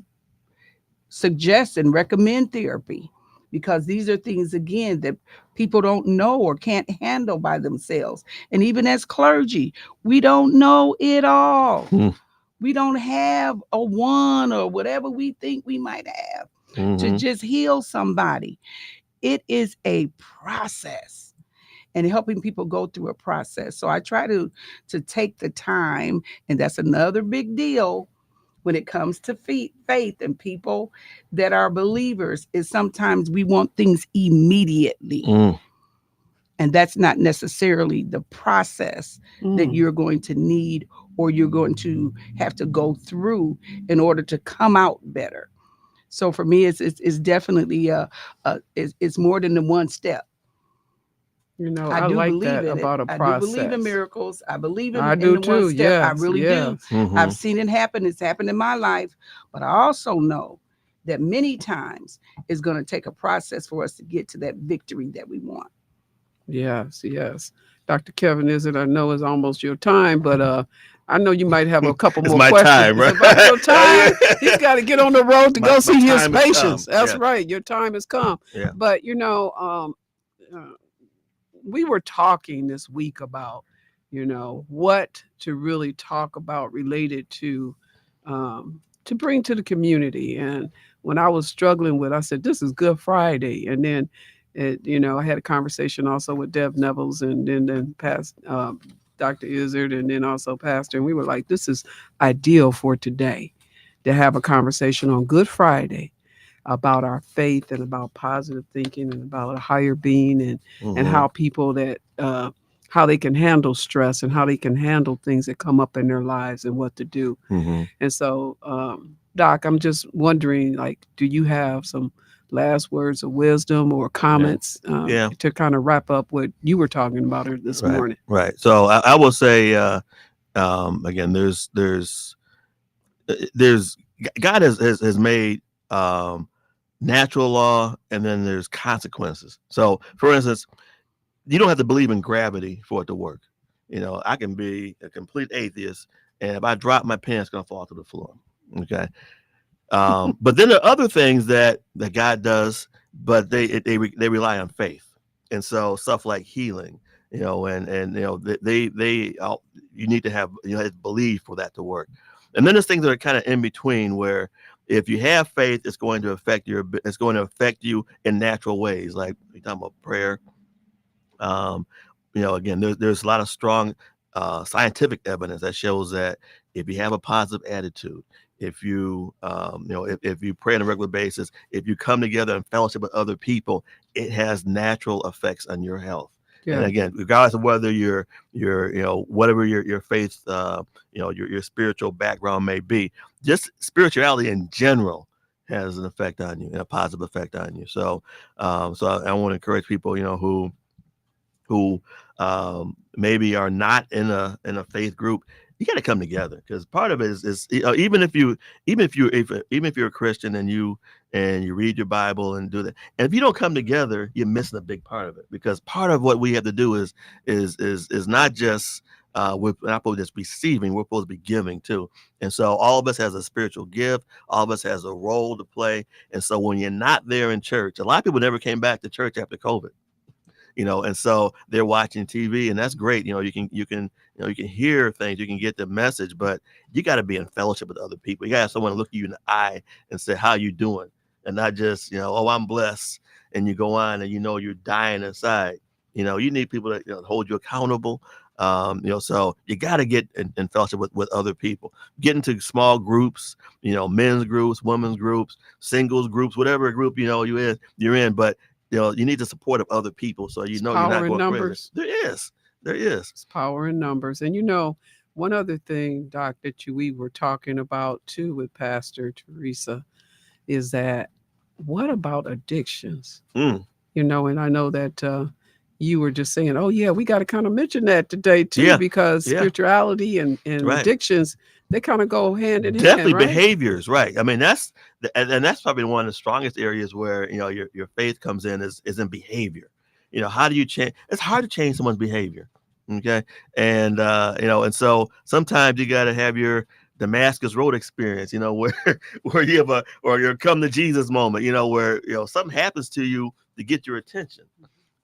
suggest and recommend therapy, because these are things, again, that people don't know or can't handle by themselves. And even as clergy, we don't know it all. We don't have a one or whatever we think we might have to just heal somebody. It is a process, and helping people go through a process. So I try to take the time, and that's another big deal when it comes to faith and people that are believers, is sometimes we want things immediately. And that's not necessarily the process that you're going to need or you're going to have to go through in order to come out better. So for me, it's definitely it's more than the one step. I do like believe that about a process. I do believe in miracles. I believe in I do the too. one step. Yes, I really do. I've seen it happen. It's happened in my life. But I also know that many times it's going to take a process for us to get to that victory that we want. Yes. Dr. Kevin Izard, I know it's almost your time, but I know you might have a couple more my questions. time, right? It's about your time. He's got to get on the road to go see his time has patients. come. That's Yeah. right. Your time has come. Yeah. But we were talking this week about, what to really talk about related to bring to the community. And when I was struggling with, I said, this is Good Friday. And then, I had a conversation also with Dev Nevels and then past Dr. Izard and then also Pastor. And we were like, this is ideal for today to have a conversation on Good Friday about our faith and about positive thinking and about a higher being and how people that how they can handle stress and how they can handle things that come up in their lives and what to do. And so, Doc, I'm just wondering, like, do you have some last words of wisdom or comments to kind of wrap up what you were talking about this morning? Right. So I will say, again, there's God has made natural law, and then there's consequences. So, for instance, you don't have to believe in gravity for it to work. I can be a complete atheist, and if I drop my pen, it's going to fall to the floor. Okay. But then there are other things that God does, but they rely on faith. And so stuff like healing, and you need to have, belief for that to work. And then there's things that are kind of in between where if you have faith, it's going to affect you in natural ways. Like you're talking about prayer. Again, there's a lot of strong scientific evidence that shows that if you have a positive attitude, if you if you pray on a regular basis, if you come together and fellowship with other people, it has natural effects on your health. Yeah. And again, regardless of whether you're whatever your faith, your spiritual background may be, just spirituality in general has an effect on you, and a positive effect on you. So, I want to encourage people, who maybe are not in a faith group. You got to come together, because part of it is even if you're a Christian and you read your Bible and do that, and if you don't come together, you're missing a big part of it. Because part of what we have to do is not just we're not supposed to just receiving, we're supposed to be giving too. And so all of us has a spiritual gift, all of us has a role to play. And so when you're not there in church, a lot of people never came back to church after COVID. And so they're watching TV, and that's great. You can hear things, you can get the message, but you got to be in fellowship with other people. You got to have someone look you in the eye and say, how you doing? And not just, oh, I'm blessed. And you go on and you're dying inside. You need people that hold you accountable. So you got to get in fellowship with other people, get into small groups, men's groups, women's groups, singles groups, whatever group, you're in, but you need the support of other people. So, you're not going numbers. Crazy. There is. It's power in numbers. And, one other thing, Doc, that we were talking about too with Pastor Teresa is that what about addictions? And I know that you were just saying, oh, yeah, we got to kind of mention that today, too, because spirituality and addictions, they kind of go hand in hand. Definitely right? Behaviors, right? I mean, that's probably one of the strongest areas where, your faith comes in is in behavior. How do you change? It's hard to change someone's behavior. Okay. And, and so sometimes you got to have your Damascus Road experience, where you have or your come to Jesus moment, where, something happens to you to get your attention.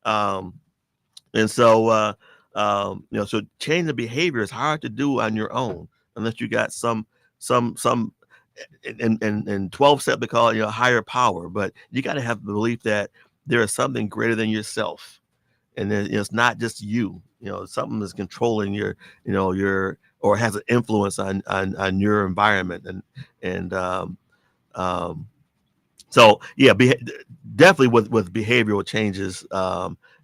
And so, so changing the behavior is hard to do on your own unless you got some in 12 step, they call it, higher power, but you got to have the belief that there is something greater than yourself. And then it's not just you, something that's controlling your or has an influence on your environment. So yeah, definitely with behavioral changes,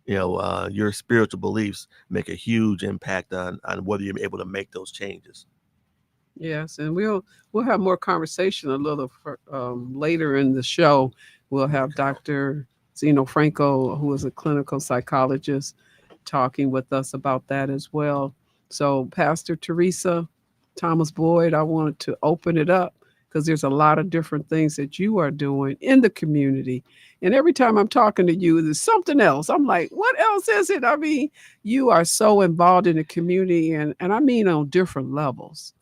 your spiritual beliefs make a huge impact on whether you're able to make those changes. Yes, and we'll have more conversation a little later in the show. We'll have Dr. Zeno Franco, who is a clinical psychologist, talking with us about that as well. So, Pastor Teresa, Thomas Boyd, I wanted to open it up because there's a lot of different things that you are doing in the community. And every time I'm talking to you, there's something else. I'm like, what else is it? I mean, you are so involved in the community, and I mean on different levels.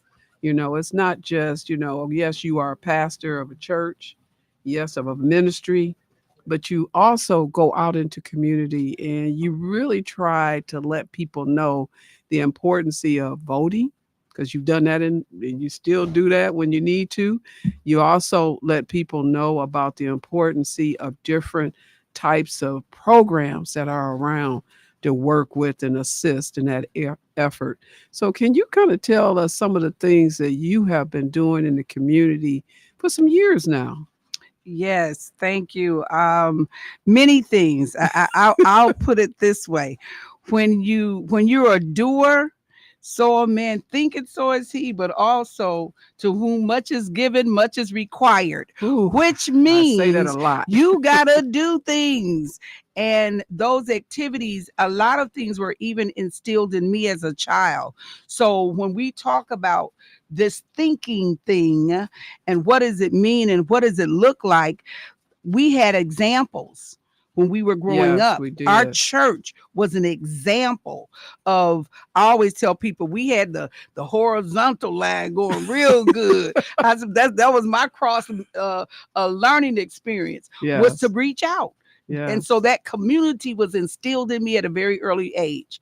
It's not just, yes, you are a pastor of a church, yes, of a ministry, but you also go out into community and you really try to let people know the importance of voting, because you've done that and you still do that when you need to. You also let people know about the importance of different types of programs that are around to work with and assist in that effort. So, can you kind of tell us some of the things that you have been doing in the community for some years now? Yes, thank you. Many things. I'll put it this way: when you're a doer, so a man thinketh, so is he. But also, to whom much is given, much is required. Ooh, Which I say that a means lot. you gotta do things. And those activities, a lot of things were even instilled in me as a child. So when we talk about this thinking thing and what does it mean and what does it look like, we had examples when we were growing Yes, up. we Our did. church was an example of, I always tell people, we had the horizontal line going real good. I said that was my cross learning experience, was to Yes. reach out. And so Yes. that community was instilled in me at a very early age.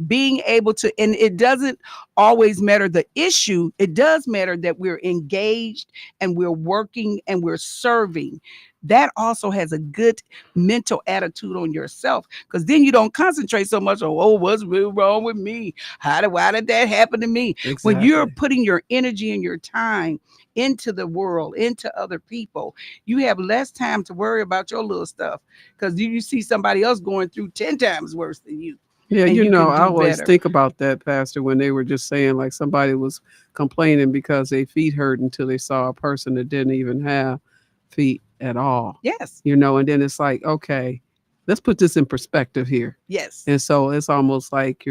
Being able to, and it doesn't always matter the issue, it does matter that we're engaged and we're working and we're serving. That also has a good mental attitude on yourself, because then you don't concentrate so much on, oh, what's really wrong with me? Why did that happen to me? When you're Exactly. putting your energy and your time into the world, into other people, you have less time to worry about your little stuff, because you see somebody else going through 10 times worse than you, Yeah, and you you know, can I do always better. think about that, Pastor, when they were just saying like somebody was complaining because their feet hurt until they saw a person that didn't even have feet at all. Yes. And then it's like, okay, let's put this in perspective here. Yes. And so it's almost like,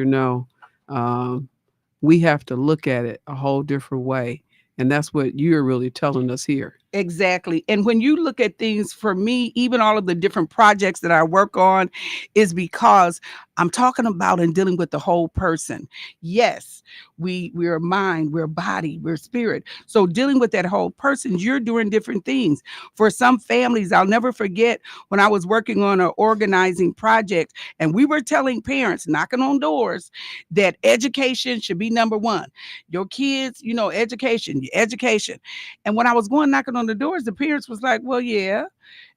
um, we have to look at it a whole different way. And that's what you're really telling us here. Exactly. And when you look at things, for me, even all of the different projects that I work on, is because I'm talking about and dealing with the whole person. Yes, we're mind, we're body, we're spirit. So dealing with that whole person, you're doing different things. For some families, I'll never forget when I was working on an organizing project, and we were telling parents, knocking on doors, that education should be number one. Your kids, education, education. And when I was going knocking on the doors, the parents was like, well, yeah,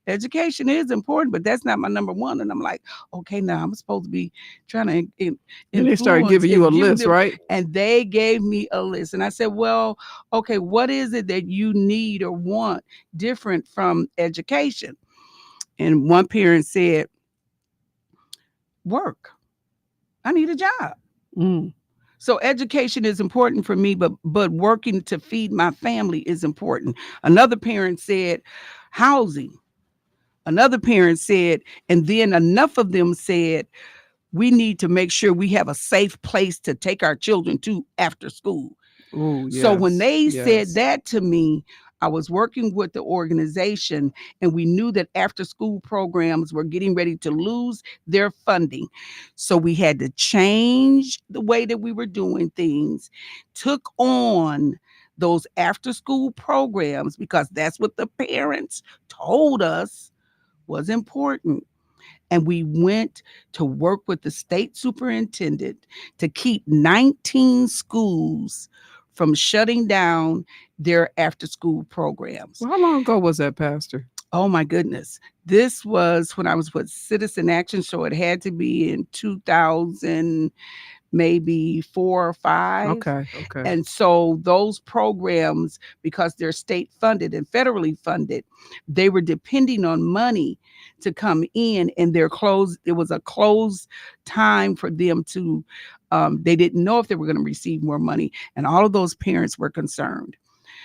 education is important, but that's not my number one. And I'm like, okay, now I'm supposed to be trying to And they started influence giving you a and giving list, them. right? And they gave me a list. And I said, well, okay, what is it that you need or want different from education? And one parent said, work. I need a job. Mm. So education is important for me, but working to feed my family is important. Another parent said housing. Another parent said, and then enough of them said, we need to make sure we have a safe place to take our children to after school. Oh, So when yes. they said Yes. that to me, I was working with the organization, and we knew that after school programs were getting ready to lose their funding. So we had to change the way that we were doing things, took on those after school programs, because that's what the parents told us was important. And we went to work with the state superintendent to keep 19 schools from shutting down their after school programs. Well, how long ago was that, Pastor? Oh my goodness. This was when I was with Citizen Action, so it had to be in 2000, maybe 4 or 5. Okay. Okay. And so those programs, because they're state funded and federally funded, they were depending on money to come in, and they're closed. It was a closed time for them to, they didn't know if they were going to receive more money. And all of those parents were concerned.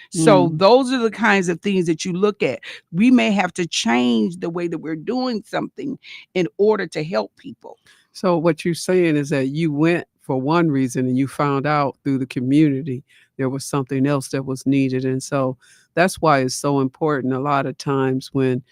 So those are the kinds of things that you look at. We may have to change the way that we're doing something in order to help people. So what you're saying is that you went for one reason and you found out through the community there was something else that was needed. And so that's why it's so important a lot of times when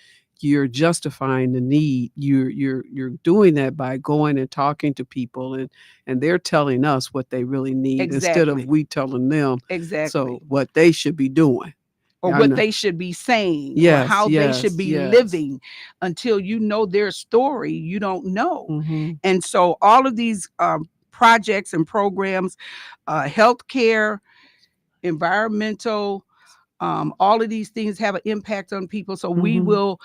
you're justifying the need, you're doing that by going and talking to people, and they're telling us what they really need instead of Exactly. we telling them Exactly. so what they should be doing. or Yeah, I what know. they should be saying, or Yes, how they should yes, be yes. living. Until you know their story, you don't know. Mm-hmm. And so all of these projects and programs, healthcare, environmental, all of these things have an impact on people. So we Mhm. will,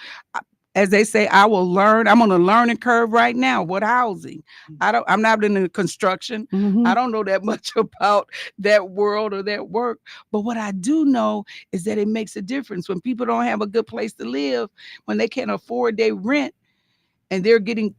as they say, I will learn. I'm on a learning curve right now. What housing? I'm not in the construction. Mhm. I don't know that much about that world or that work. But what I do know is that it makes a difference when people don't have a good place to live, when they can't afford their rent and they're getting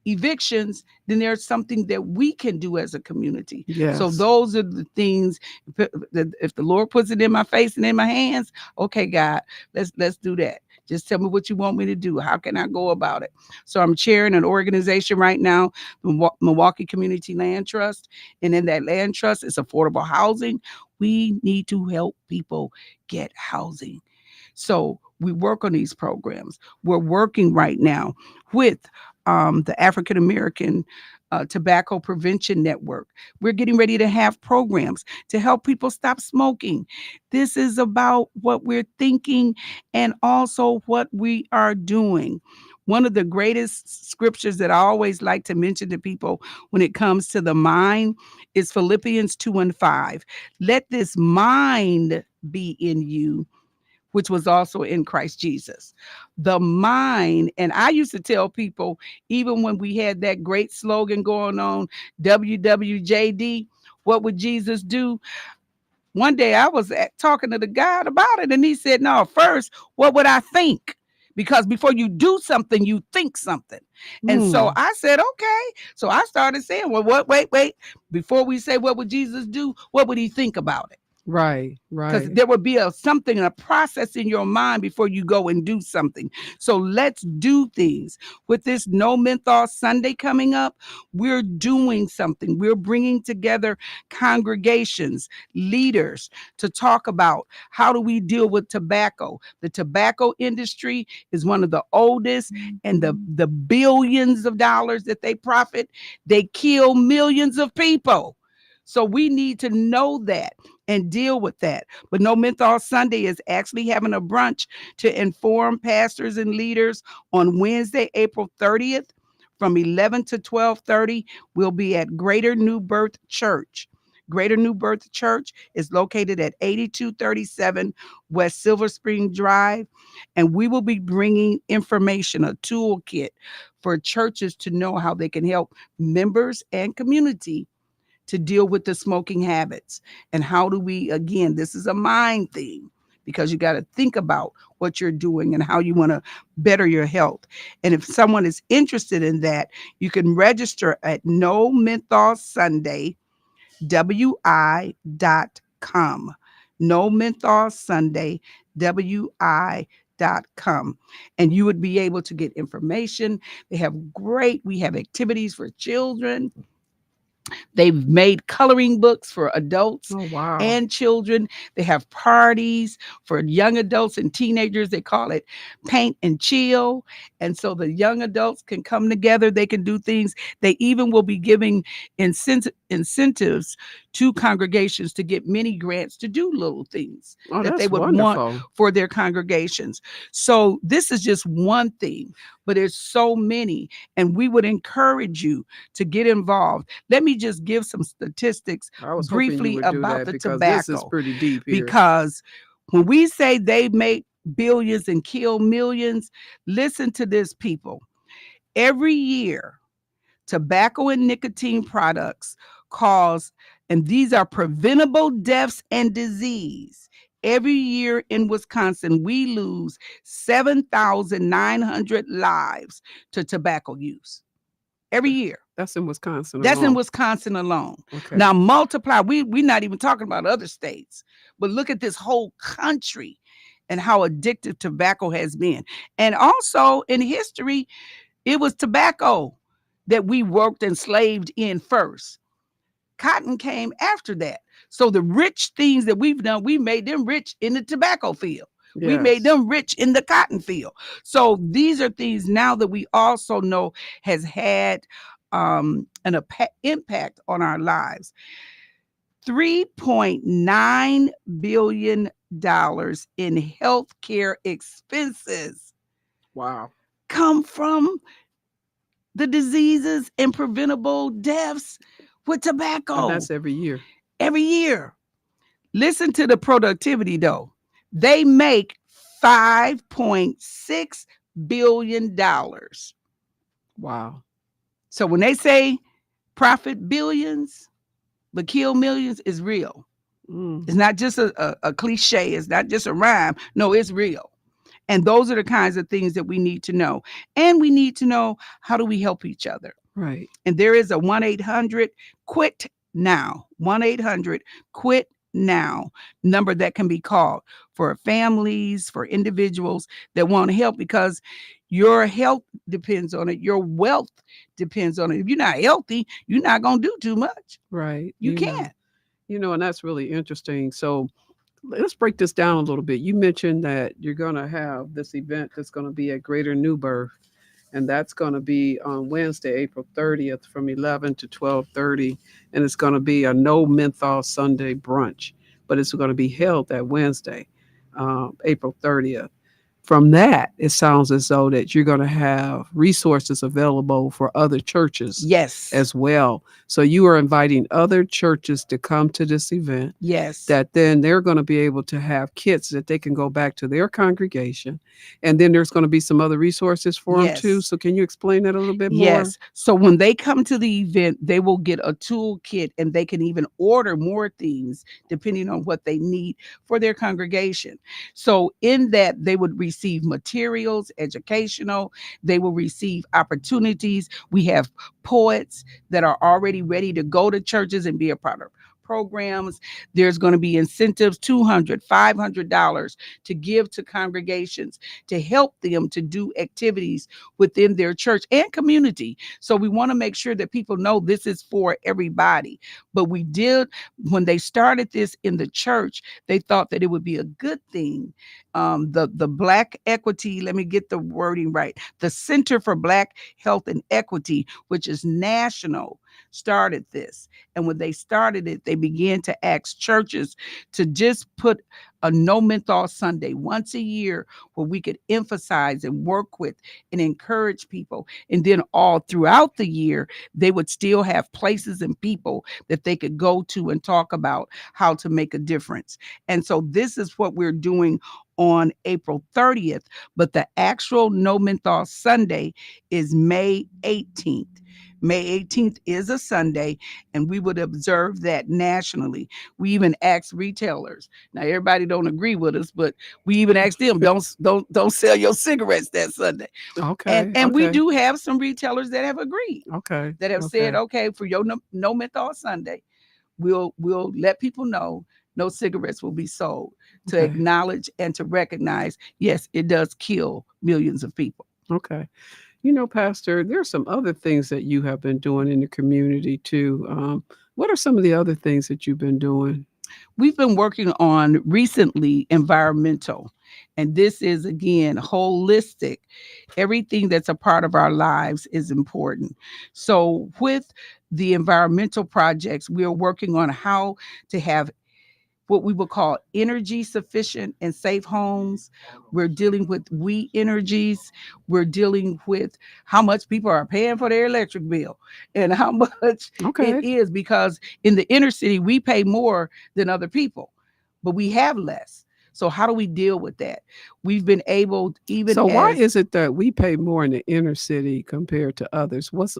evictions, then there's something that we can do as a community. Yes. So those are the things. If the Lord puts it in my face and in my hands, okay, God, let's do that. Just tell me what you want me to do. How can I go about it? So I'm chairing an organization right now, the Milwaukee Community Land Trust. And in that land trust is affordable housing. We need to help people get housing. So we work on these programs. We're working right now with the African American Tobacco Prevention Network. We're getting ready to have programs to help people stop smoking. This is about what we're thinking and also what we are doing. One of the greatest scriptures that I always like to mention to people when it comes to the mind is Philippians 2:5. Let this mind be in you, which was also in Christ Jesus. The mind, and I used to tell people, even when we had that great slogan going on, WWJD, what would Jesus do? One day I was talking to the God about it, and he said, no, first, what would I think? Because before you do something, you think something. And so I said, okay. So I started saying, well, wait. Before we say, what would Jesus do? What would he think about it? Right, Because right. there would be a process in your mind before you go and do something. So let's do things. With this No Menthol Sunday coming up, we're doing something. We're bringing together congregations, leaders to talk about how do we deal with tobacco. The tobacco industry is one of the oldest, and the billions of dollars that they profit, they kill millions of people. So we need to know that and deal with that. But No Menthol Sunday is actually having a brunch to inform pastors and leaders on Wednesday, April 30th from 11 to 12:30. We'll be at Greater New Birth Church. Greater New Birth Church is located at 8237 West Silver Spring Drive. And we will be bringing information, a toolkit for churches to know how they can help members and community to deal with the smoking habits. And how do we, again, this is a mind thing, because you got to think about what you're doing and how you want to better your health. And if someone is interested in that, you can register at No Menthol Sunday, WI.com. No Menthol Sunday, WI.com. And you would be able to get information. We have activities for children. They've made coloring books for adults Oh, wow. and children. They have parties for young adults and teenagers. They call it Paint and Chill. And so the young adults can come together. They can do things. They even will be giving incentives to congregations to get mini grants to do little things Oh, that that's they would wonderful. want for their congregations. So this is just one thing, but there's so many. And we would encourage you to get involved. Let me just give some statistics I was hoping you briefly would do about that the because this is tobacco. pretty deep here. Because when we say they make billions and kill millions, listen to this, people. Every year, tobacco and nicotine products cause, and these are preventable deaths and disease. Every year in Wisconsin, we lose 7,900 lives to tobacco use. Every year. That's in Wisconsin That's in alone. Wisconsin alone. Okay. Now multiply, we're not even talking about other states, but look at this whole country and how addictive tobacco has been. And also in history, it was tobacco that we worked and slaved in first. Cotton came after that. So the rich things that we've done, we made them rich in the tobacco field. We made Yes. them rich in the cotton field. So these are things now that we also know has had an impact on our lives. $3.9 billion in healthcare expenses Wow. come from the diseases and preventable deaths with tobacco And that's every year. every year. Listen to the productivity though. They make $5.6 billion. Wow. So when they say profit billions, but kill millions, is real. Mm. It's not just a cliche. It's not just a rhyme. No, it's real. And those are the kinds of things that we need to know. And we need to know, how do we help each other? Right. And there is a 1-800-QUIT NOW, 1-800-QUIT NOW number that can be called for families, for individuals that want to help, because your health depends on it. Your wealth depends on it. If you're not healthy, you're not going to do too much. Right. You know. can't. And that's really interesting. So let's break this down a little bit. You mentioned that you're going to have this event that's going to be at Greater New Birth, and that's going to be on Wednesday, April 30th from 11 to 12:30, and it's going to be a no menthol Sunday brunch, but it's going to be held that Wednesday, April 30th. From that, it sounds as though that you're going to have resources available for other churches Yes. as well. So you are inviting other churches to come to this event, Yes. that then they're going to be able to have kits that they can go back to their congregation. And then there's going to be some other resources for them too. Yes. So can you explain that a little bit more? Yes. So when they come to the event, they will get a toolkit, and they can even order more things depending on what they need for their congregation. So in that, they would receive materials, educational, they will receive opportunities. We have poets that are already ready to go to churches and be a part of programs. There's going to be incentives, $200, $500 to give to congregations to help them to do activities within their church and community. So we want to make sure that people know this is for everybody. But we did, when they started this in the church, they thought that it would be a good thing. The Black Equity, let me get the wording right, the Center for Black Health and Equity, which is national, started this. And when they started it, they began to ask churches to just put a no menthol Sunday once a year, where we could emphasize and work with and encourage people. And then all throughout the year, they would still have places and people that they could go to and talk about how to make a difference. And so this is what we're doing on April 30th, but the actual no menthol Sunday is May 18th. May 18th is a Sunday, and we would observe that nationally. We even ask retailers. Now, everybody don't agree with us, but we even ask them, don't sell your cigarettes that Sunday. Okay. And we okay, do have some retailers that have agreed, Okay. that have said, okay, for your no menthol Sunday, we'll let people know no cigarettes will be sold, to Okay. acknowledge and to recognize, yes, it does kill millions of people. Okay. Pastor, there are some other things that you have been doing in the community too. What are some of the other things that you've been doing? We've been working on recently environmental, and this is again holistic. Everything that's a part of our lives is important. So with the environmental projects, we are working on how to have what we would call energy sufficient and safe homes. We're dealing with we energies. We're dealing with how much people are paying for their electric bill and how much Okay. it is, because in the inner city, we pay more than other people, but we have less. So how do we deal with that? We've been able, even So why is it that we pay more in the inner city compared to others? What's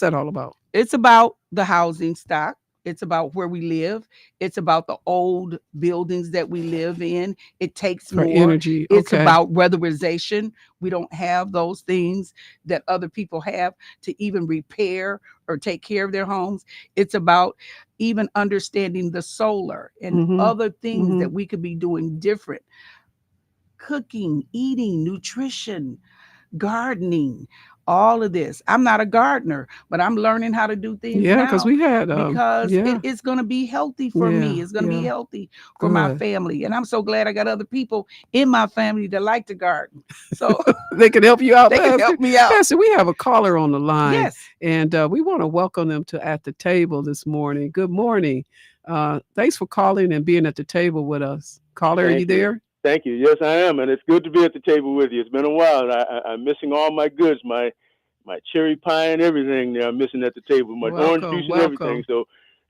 that all about? it's about the housing stock. It's about where we live. It's about the old buildings that we live in. It takes For more energy. It's Okay. about weatherization. We don't have those things that other people have to even repair or take care of their homes. It's about even understanding the solar and Mhm. other things Mhm. that we could be doing different. Cooking, eating, nutrition, gardening, all of this. I'm not a gardener, but I'm learning how to do things Yeah, because now we had because yeah. it's going to be healthy for me. Yeah, It's going to be yeah. healthy for my Good. family. And I'm so glad I got other people in my family that like to garden. So They can help you out, they can Pastor. help me out. Pastor, we have a caller on the line, Yes. and we want to welcome them to At the Table this morning. Good morning. Thanks for calling and being at the table with us. Caller, are you Thank you. there? Thank you. Yes, I am, and it's good to be at the table with you. It's been a while, and I'm missing all my goods, my cherry pie and everything. There, I'm missing at the table, my orange juice Welcome, and everything. welcome, So,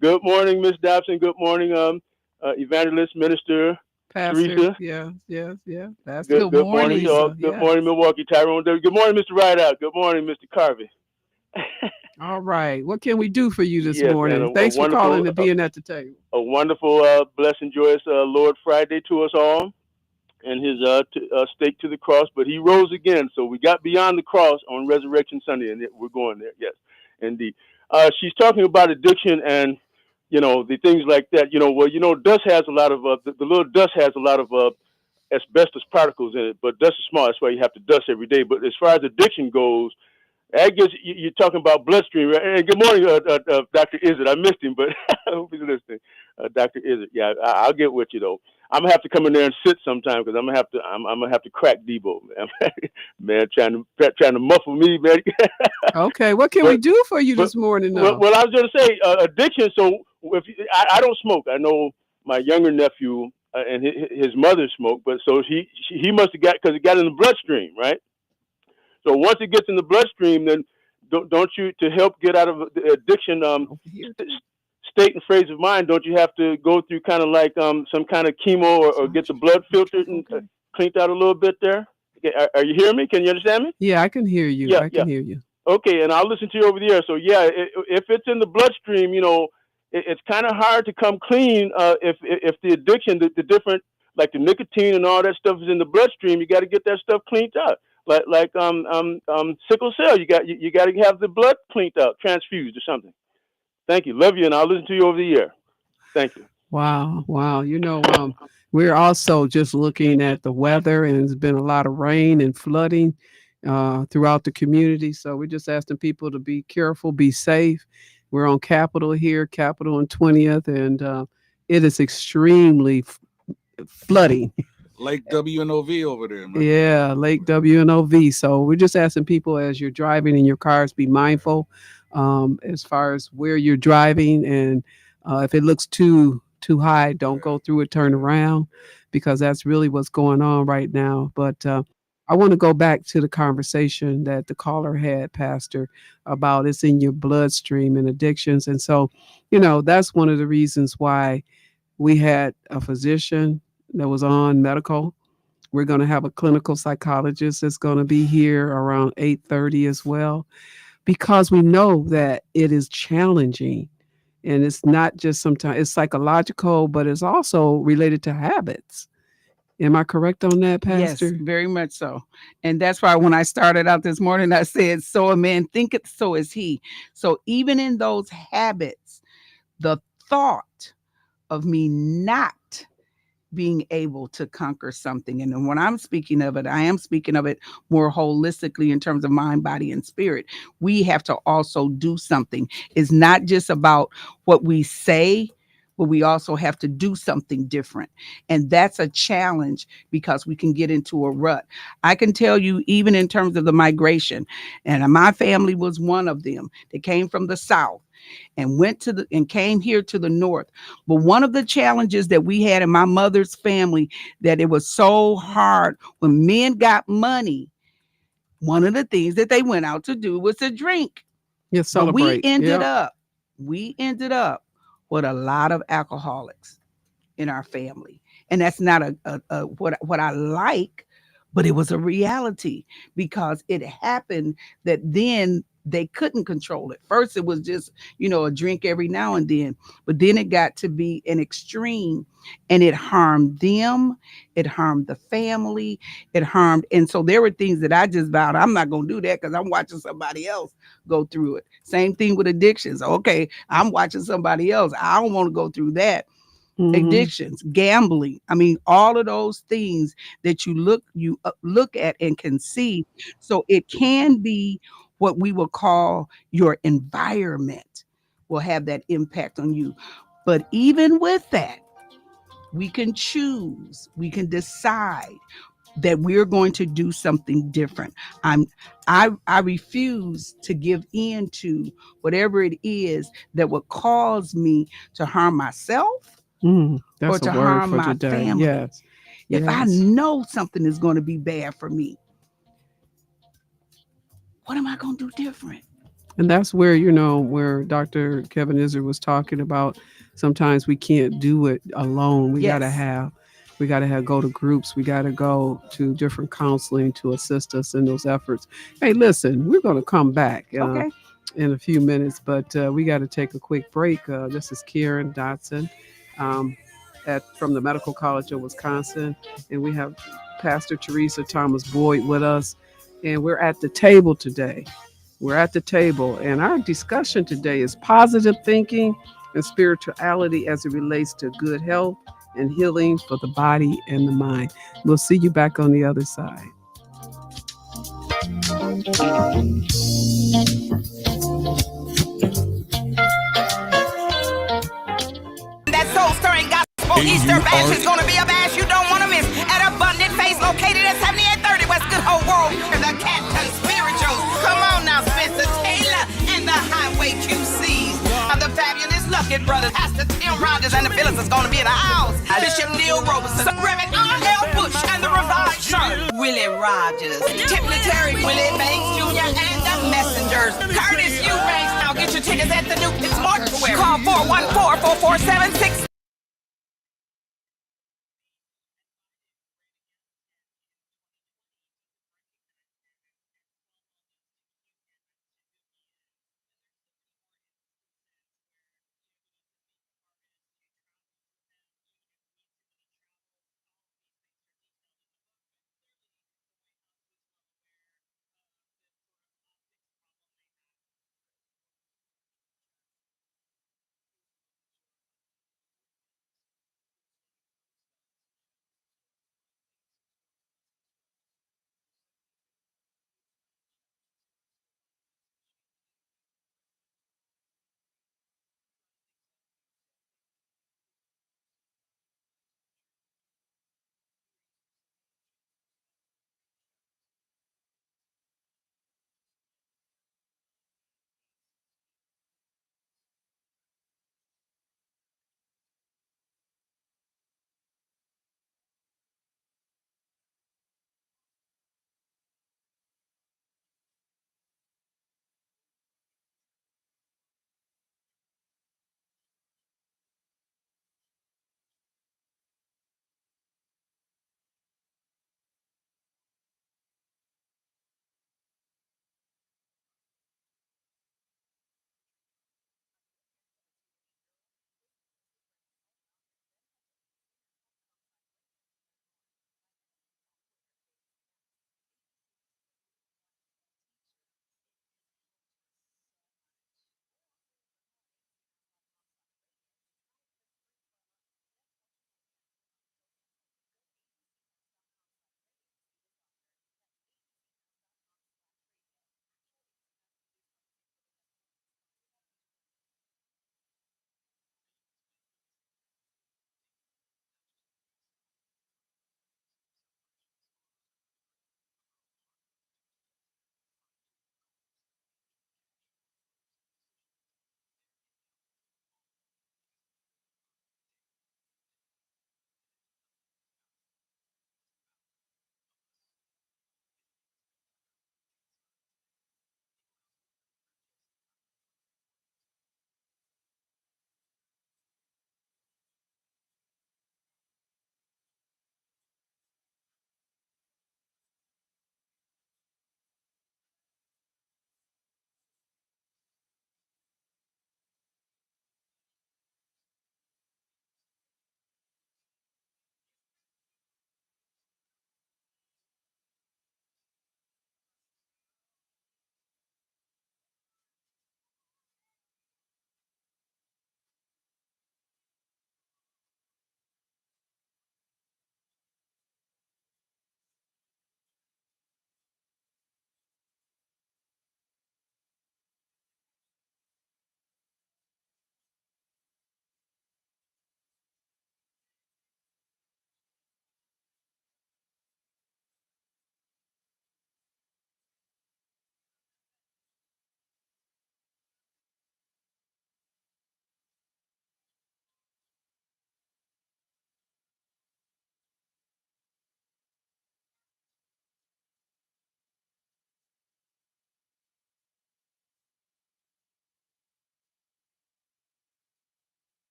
good morning, Miss Dobson. Good morning, evangelist minister Pastor. Teresa. Yeah, yes, yeah. Pastor Good morning to all. Teresa. Good Yes. morning, Milwaukee. Tyrone. Good morning, Mr. Rideout. Good morning, Mr. Carvey. All right. What can we do for you this Yes, and morning? a Thanks for calling and being at the table. wonderful, blessed, joyous Lord Friday to us all, and his stake to the cross. But he rose again, so we got beyond the cross on Resurrection Sunday, and we're going there. Yes, indeed. She's talking about addiction and the things like that. Dust has a lot of the little dust has a lot of asbestos particles in it, but dust is small. That's why you have to dust every day. But as far as addiction goes, I guess you're talking about bloodstream. Right? And good morning, Dr. Izard. I missed him, but I hope he's listening. Dr. Izard. Yeah, I'll get with you though. I'm gonna have to come in there and sit sometime because I'm gonna have to crack Debo, man. Man, trying to muffle me, man. Okay, what can we do for you this morning? Well, I was gonna say addiction. So if I don't smoke, I know my younger nephew and his mother smoked, but so he must have got because it got in the bloodstream, right? So once it gets in the bloodstream, then don't you to help get out of the addiction state and phase of mind? Don't you have to go through kind of like some kind of chemo or get the blood filtered and cleaned out a little bit there? Are you hearing me? Can you understand me? Yeah, I can hear you. Yeah, I can hear you. Okay, and I'll listen to you over the air. So yeah, if it's in the bloodstream, it's kind of hard to come clean if the addiction, the different like the nicotine and all that stuff is in the bloodstream. You got to get that stuff cleaned out. Like sickle cell, you got to have the blood cleaned out, transfused or something. Thank you, love you, and I'll listen to you over the air. Thank you. Wow, wow. We're also just looking at the weather, and there's been a lot of rain and flooding throughout the community. So we're just asking people to be careful, be safe. We're on Capitol here, Capitol and 20th, and it is extremely flooding. Lake WNOV over there, man. Yeah, Lake WNOV. So we're just asking people as you're driving in your cars, be mindful as far as where you're driving, and if it looks too high, don't go through it, turn around, because that's really what's going on right now. But I want to go back to the conversation that the caller had, Pastor, about it's in your bloodstream and addictions. And so, that's one of the reasons why we had a physician that was on medical. We're going to have a clinical psychologist that's going to be here around 8:30 as well, because we know that it is challenging, and it's not just sometimes it's psychological, but it's also related to habits. Am I correct on that, Pastor? Yes, very much so. And that's why when I started out this morning, I said, so a man thinketh, so is he. So even in those habits, the thought of me not being able to conquer something. And when I'm speaking of it, I am speaking of it more holistically in terms of mind, body, and spirit. We have to also do something. It's not just about what we say, but we also have to do something different. And that's a challenge because we can get into a rut. I can tell you, even in terms of the migration, and my family was one of them. They came from the South and came here to the North. But one of the challenges that we had in my mother's family, that it was so hard when men got money, one of the things that they went out to do was to drink. Yes, celebrate. But we ended up with a lot of alcoholics in our family. And that's not what I like, but it was a reality, because it happened that then they couldn't control it. First, it was just, a drink every now and then, but then it got to be an extreme, and it harmed them. It harmed the family. And so there were things that I just vowed, I'm not going to do that because I'm watching somebody else go through it. Same thing with addictions. Okay, I'm watching somebody else. I don't want to go through that. Mm-hmm. Addictions, gambling. I mean, all of those things that you look at and can see. So it can be what we will call your environment will have that impact on you. But even with that, we can choose, we can decide that we're going to do something different. I refuse to give in to whatever it is that would cause me to harm myself, That's to a word harm for my today. family. Yes. If I Yes. know something is going to be bad for me, what am I going to do different? And that's where, where Dr. Kevin Izard was talking about sometimes we can't do it alone. We Yes. got to have go to groups. We got to go to different counseling to assist us in those efforts. Hey, listen, we're going to come back Okay. in a few minutes, but we got to take a quick break. This is Karen Dotson from the Medical College of Wisconsin, and we have Pastor Teresa Thomas Boyd with us, and we're at the table today. We're at the table, and our discussion today is positive thinking and spirituality as it relates to good health and healing for the body and the mind. We'll see you back on the other side. That soul-stirring gospel Easter bash is going to be a bash you don't want to miss at Abundant Face, located at 7830 West Good Hope Road. The Captain Spirituals. Come on now, Spencer Taylor and the Highway QCs. The fabulous Lucky Brothers. Pastor Tim Rogers and the Phillips is going to be in the house. Bishop Neil Robeson, Reverend R.L. Bush and the Revived Church. Willie Rogers, Tiffany Terry, Willie Banks Jr. and the Messengers. Curtis Eubanks. Now get your tickets at the New Pitts Mortuary. Call 414-4476.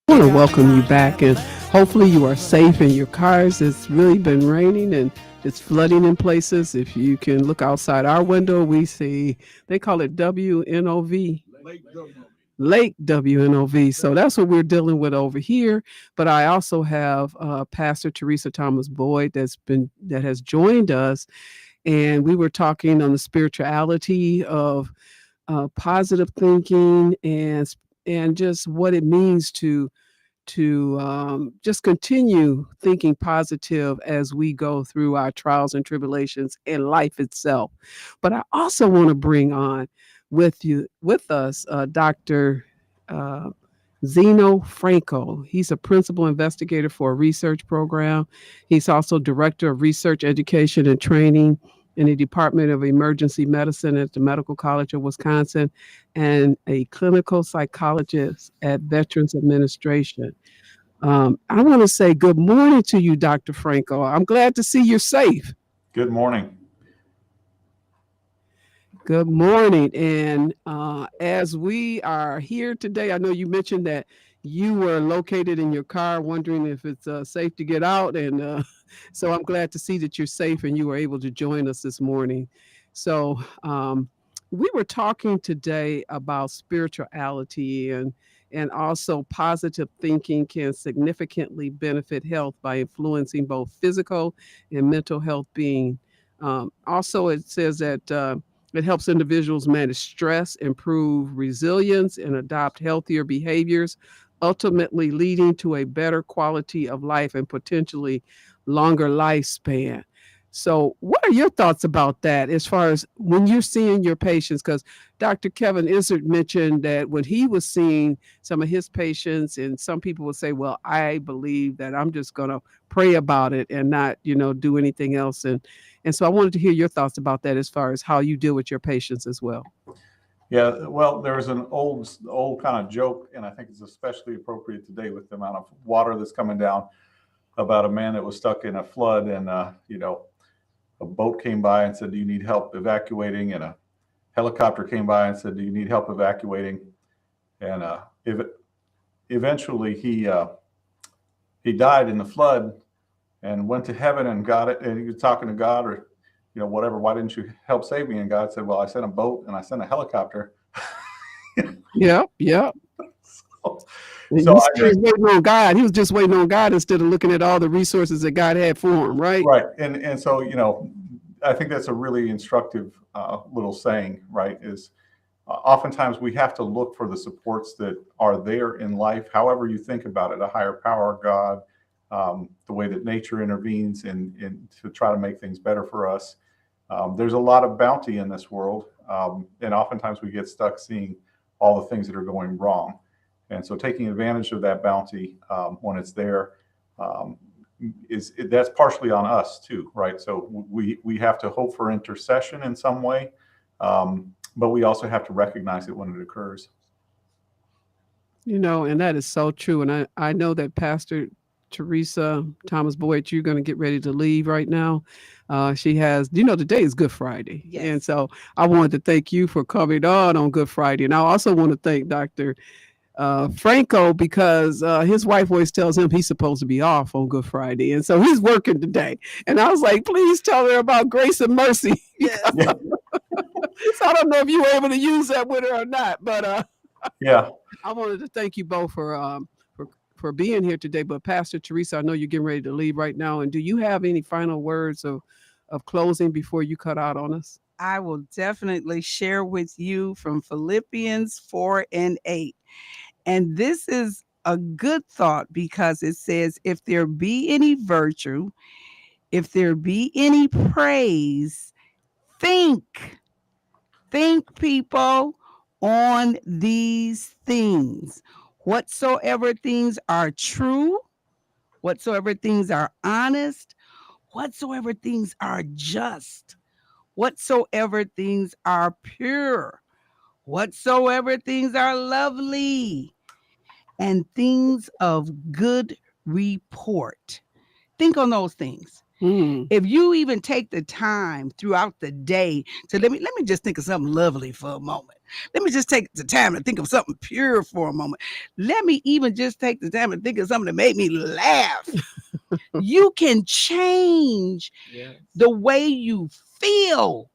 I want to welcome you back, and hopefully you are safe in your cars. It's really been raining and it's flooding in places. If you can look outside our window, we see they call it WNOV. Lake WNOV. So that's what we're dealing with over here. But I also have Pastor Teresa Thomas Boyd that has joined us, and we were talking on the spirituality of positive thinking and just what it means to just continue thinking positive as we go through our trials and tribulations and life itself. But I also want to bring on with us Dr. Uh, Zeno Franco. He's a principal investigator for a research program. He's also director of research, education, and training in the Department of Emergency Medicine at the Medical College of Wisconsin and a clinical psychologist at Veterans Administration. I want to say good morning to you, Dr. Franco. I'm glad to see you're safe. Good morning. Good morning. And as we are here today, I know you mentioned that you were located in your car wondering if it's safe to get out. And so I'm glad to see that you're safe and you were able to join us this morning. So we were talking today about spirituality and also positive thinking can significantly benefit health by influencing both physical and mental health being. Also, it says that it helps individuals manage stress, improve resilience, and adopt healthier behaviors, ultimately leading to a better quality of life and potentially longer lifespan. So, what are your thoughts about that as far as when you're seeing your patients? Because Dr. Kevin Izard mentioned that when he was seeing some of his patients, and some people would say, well, I believe that I'm just going to pray about it and not, do anything else. And so I wanted to hear your thoughts about that as far as how you deal with your patients as well. Yeah, well, there's an old kind of joke, and I think it's especially appropriate today with the amount of water that's coming down, about a man that was stuck in a flood, and a boat came by and said, "Do you need help evacuating?" And a helicopter came by and said, "Do you need help evacuating?" And eventually he died in the flood and went to heaven and got it. And he was talking to God, or whatever. Why didn't you help save me? And God said, "Well, I sent a boat and I sent a helicopter." Yeah. So He was waiting on God. He was just waiting on God instead of looking at all the resources that God had for him, right? Right. And so, I think that's a really instructive little saying, right? Is oftentimes we have to look for the supports that are there in life, however you think about it, a higher power, God, the way that nature intervenes in to try to make things better for us. There's a lot of bounty in this world. And oftentimes we get stuck seeing all the things that are going wrong. And so taking advantage of that bounty when it's there, that's partially on us too, right? So we have to hope for intercession in some way, but we also have to recognize it when it occurs. And that is so true. And I know that Pastor Teresa Thomas Boyd, you're going to get ready to leave right now. She has, today is Good Friday. Yes. And so I wanted to thank you for coming on Good Friday. And I also want to thank Dr. Franco, because his wife always tells him he's supposed to be off on Good Friday. And so he's working today. And I was like, please tell her about grace and mercy. Yes. So I don't know if you were able to use that with her or not, but yeah, I wanted to thank you both for being here today. But Pastor Teresa, I know you're getting ready to leave right now. And do you have any final words of closing before you cut out on us? I will definitely share with you from Philippians 4:8. And this is a good thought, because it says, if there be any virtue, if there be any praise, think people on these things. Whatsoever things are true, whatsoever things are honest, whatsoever things are just, whatsoever things are pure, whatsoever things are lovely, and things of good report. Think on those things. If you even take the time throughout the day to let me just think of something lovely for a moment. Let me just take the time to think of something pure for a moment. Let me even just take the time to think of something that made me laugh. You can change the way you feel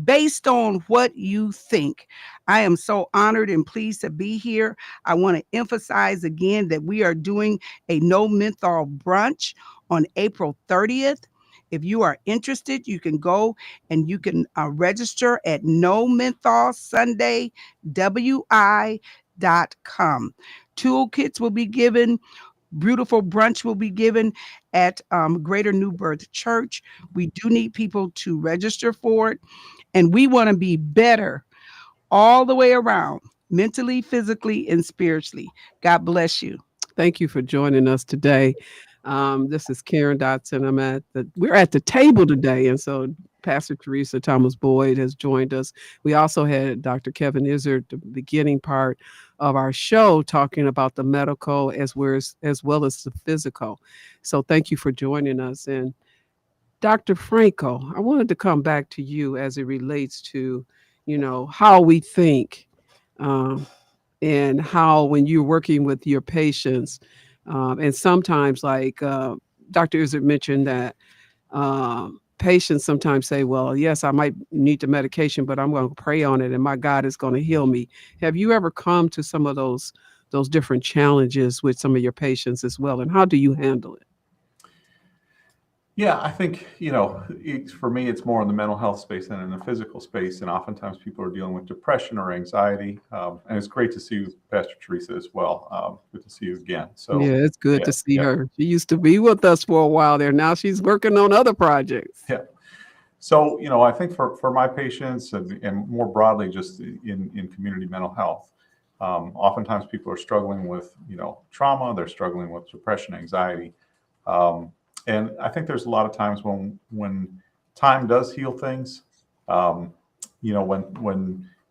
based on what you think. I am so honored and pleased to be here. I want to emphasize again that we are doing a no menthol brunch on April 30th. If you are interested, you can go and you can register at nomentholsundaywi.com. Toolkits will be given. Beautiful brunch will be given at Greater New Birth Church. We do need people to register for it. And we want to be better all the way around, mentally, physically, and spiritually. God bless you. Thank you for joining us today. This is Karen Dotson. We're at the table today. And so Pastor Teresa Thomas Boyd has joined us. We also had Dr. Kevin Izard, the beginning part of our show, talking about the medical as well as the physical. So thank you for joining us. And Dr. Franco, I wanted to come back to you as it relates to, how we think, and how when you're working with your patients, and sometimes like Dr. Izard mentioned that patients sometimes say, well, yes, I might need the medication, but I'm going to pray on it and my God is going to heal me. Have you ever come to some of those different challenges with some of your patients as well? And how do you handle it? Yeah, I think, for me, it's more in the mental health space than in the physical space. And oftentimes people are dealing with depression or anxiety. And it's great to see you, Pastor Teresa, as well. Good to see you again. So yeah, it's good to see her. She used to be with us for a while there. Now she's working on other projects. Yeah. So, I think for my patients and more broadly, just in community mental health, oftentimes people are struggling with, trauma. They're struggling with depression, anxiety. And I think there's a lot of times when time does heal things, when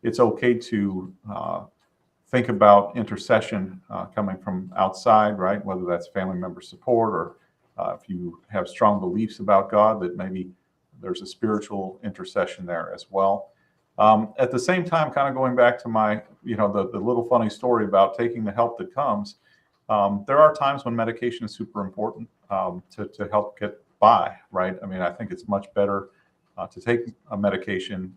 it's okay to think about intercession coming from outside, right? Whether that's family member support or if you have strong beliefs about God, that maybe there's a spiritual intercession there as well. At the same time, kind of going back to my, the little funny story about taking the help that comes. There are times when medication is super important to help get by, right? I mean, I think it's much better to take a medication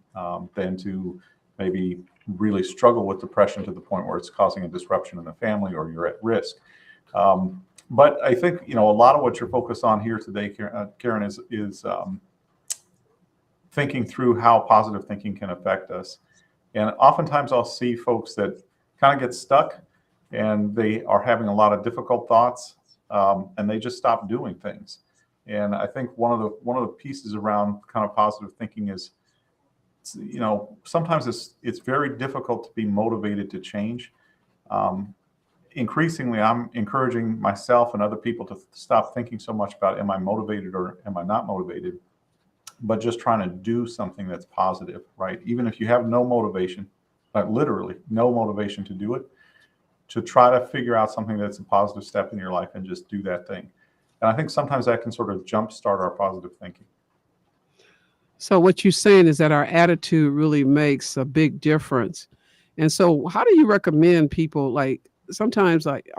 than to maybe really struggle with depression to the point where it's causing a disruption in the family or you're at risk. But I think, a lot of what you're focused on here today, Karen, is thinking through how positive thinking can affect us. And oftentimes I'll see folks that kind of get stuck and they are having a lot of difficult thoughts, and they just stop doing things. And I think one of the pieces around kind of positive thinking is, sometimes it's very difficult to be motivated to change. Increasingly, I'm encouraging myself and other people to stop thinking so much about am I motivated or am I not motivated, but just trying to do something that's positive, right? Even if you have no motivation, like literally no motivation to do it, to try to figure out something that's a positive step in your life and just do that thing. And I think sometimes that can sort of jumpstart our positive thinking. So what you're saying is that our attitude really makes a big difference. And so how do you recommend people, like sometimes, like,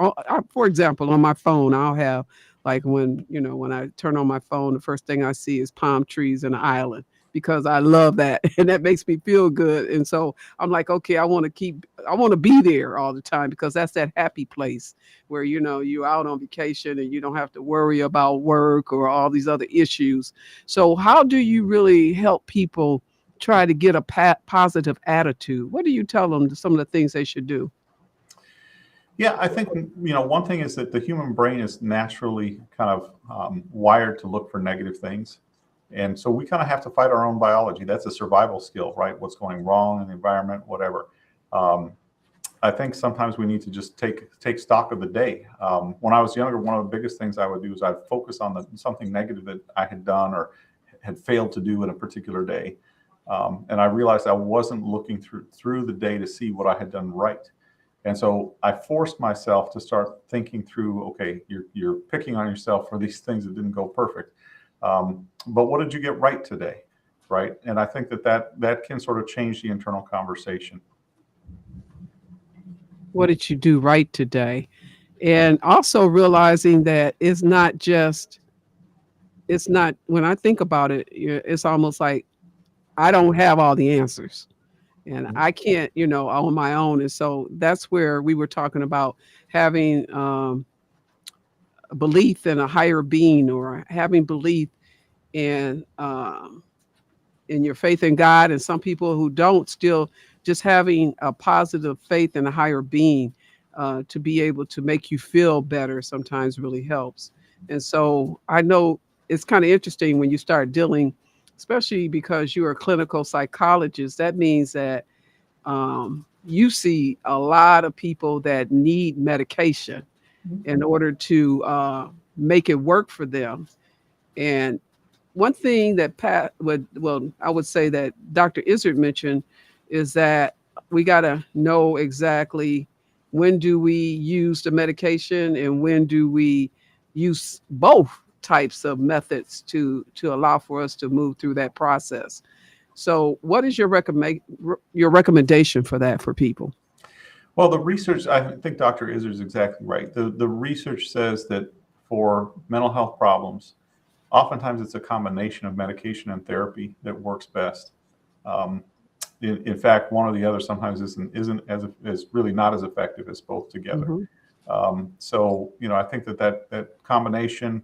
for example, on my phone, I'll have like when I turn on my phone, the first thing I see is palm trees and an island, because I love that and that makes me feel good. And so I'm like, okay, I want to be there all the time, because that's that happy place where, you're out on vacation and you don't have to worry about work or all these other issues. So how do you really help people try to get a positive attitude? What do you tell them some of the things they should do? Yeah, I think, one thing is that the human brain is naturally kind of wired to look for negative things. And so we kind of have to fight our own biology. That's a survival skill, right? What's going wrong in the environment, whatever. I think sometimes we need to just take stock of the day. When I was younger, one of the biggest things I would do is I'd focus on something negative that I had done or had failed to do in a particular day. And I realized I wasn't looking through the day to see what I had done right. And so I forced myself to start thinking through, okay, you're picking on yourself for these things that didn't go perfect. But what did you get right today? Right. And I think that can sort of change the internal conversation. What did you do right today? And also realizing that it's not, when I think about it, it's almost like I don't have all the answers and I can't, on my own. And so that's where we were talking about having a belief in a higher being, or having belief in your faith in God. And some people who don't, still just having a positive faith in a higher being to be able to make you feel better sometimes really helps. And so I know it's kind of interesting when you start dealing, especially because you're a clinical psychologist. That means that you see a lot of people that need medication in order to make it work for them. And one thing that I would say that Dr. Izard mentioned is that we got to know exactly when do we use the medication and when do we use both types of methods to allow for us to move through that process. So what is your recommendation for that for people? Well, the research, I think Dr. Izard is exactly right. The research says that for mental health problems, oftentimes it's a combination of medication and therapy that works best. In fact, one or the other sometimes isn't as really not as effective as both together. So, I think that combination,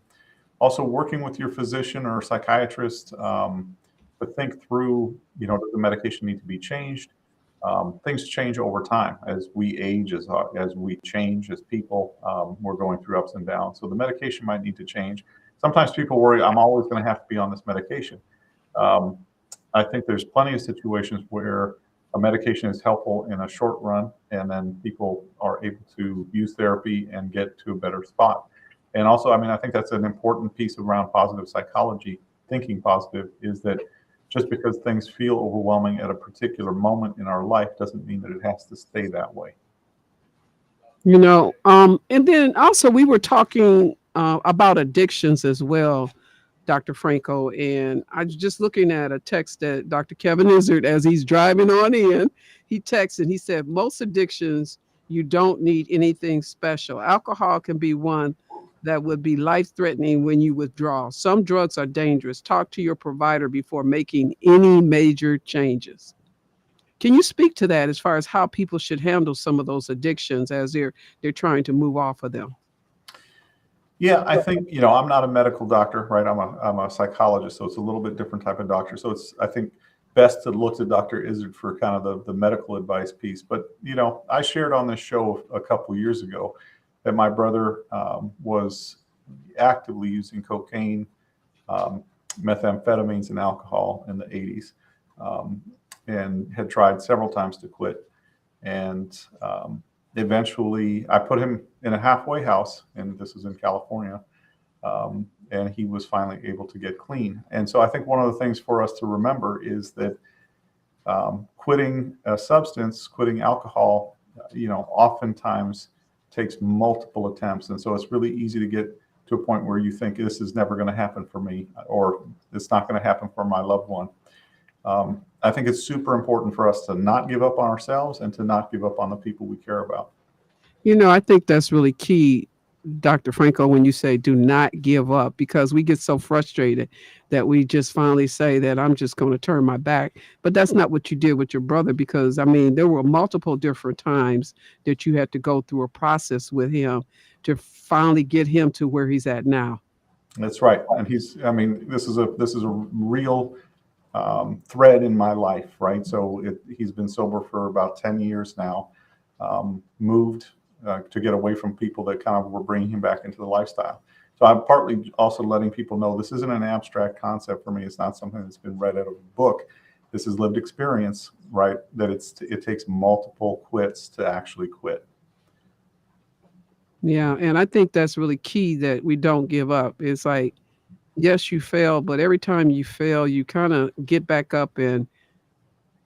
also working with your physician or psychiatrist, but think through, does the medication need to be changed? Things change over time as we age, as we change as people. We're going through ups and downs. So the medication might need to change. Sometimes people worry, I'm always going to have to be on this medication. I think there's plenty of situations where a medication is helpful in a short run, and then people are able to use therapy and get to a better spot. And also, I think that's an important piece around positive psychology, thinking positive, is that just because things feel overwhelming at a particular moment in our life doesn't mean that it has to stay that way. And then also we were talking about addictions as well, Dr. Franco. And I was just looking at a text that Dr. Kevin Izard, as he's driving on in, he texted, he said, most addictions, you don't need anything special. Alcohol can be one that would be life-threatening when you withdraw. Some drugs are dangerous. Talk to your provider before making any major changes. Can you speak to that as far as how people should handle some of those addictions as they're trying to move off of them? Yeah, I think, I'm not a medical doctor, right? I'm a psychologist, so it's a little bit different type of doctor. So it's, I think, best to look to Dr. Izard for kind of the medical advice piece. But, I shared on this show a couple of years ago that my brother was actively using cocaine, methamphetamines, and alcohol in the 80s, and had tried several times to quit. And eventually I put him in a halfway house, and this was in California, and he was finally able to get clean. And so I think one of the things for us to remember is that quitting a substance, quitting alcohol, oftentimes takes multiple attempts. And so it's really easy to get to a point where you think this is never going to happen for me, or it's not going to happen for my loved one. I think it's super important for us to not give up on ourselves and to not give up on the people we care about. I think that's really key, Dr. Franco, when you say do not give up, because we get so frustrated that we just finally say that I'm just going to turn my back. But that's not what you did with your brother, because there were multiple different times that you had to go through a process with him to finally get him to where he's at now. That's right. And this is a real thread in my life, right? So he's been sober for about 10 years now, moved to get away from people that kind of were bringing him back into the lifestyle. So I'm partly also letting people know this isn't an abstract concept for me. It's not something that's been read out of a book. This is lived experience, right? That it takes multiple quits to actually quit. Yeah, and I think that's really key, that we don't give up. It's like, yes, you fail, but every time you fail, you kind of get back up and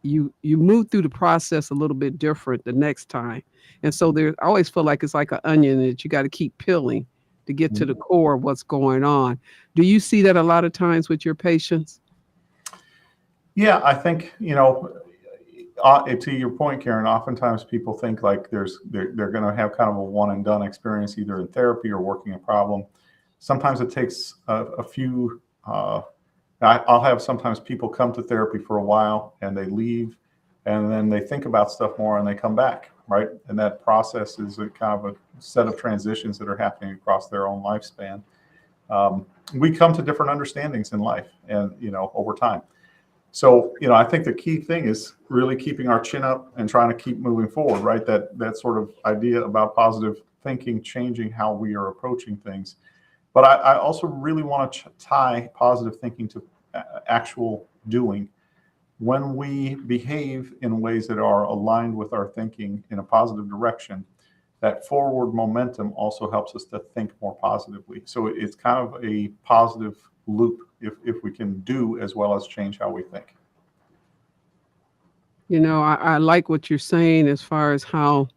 you move through the process a little bit different the next time. And so I always feel like it's like an onion that you got to keep peeling to get to the core of what's going on. Do you see that a lot of times with your patients? Yeah, I think, to your point, Karen, oftentimes people think like they're going to have kind of a one and done experience, either in therapy or working a problem. Sometimes it takes a few, I'll have sometimes people come to therapy for a while and they leave, and then they think about stuff more and they come back, right? And that process is a kind of a set of transitions that are happening across their own lifespan. We come to different understandings in life and, over time. So, I think the key thing is really keeping our chin up and trying to keep moving forward, right? That sort of idea about positive thinking, changing how we are approaching things. But I also really want to tie positive thinking to actual doing. When we behave in ways that are aligned with our thinking in a positive direction, that forward momentum also helps us to think more positively. So it's kind of a positive loop if we can do as well as change how we think. I like what you're saying as far as how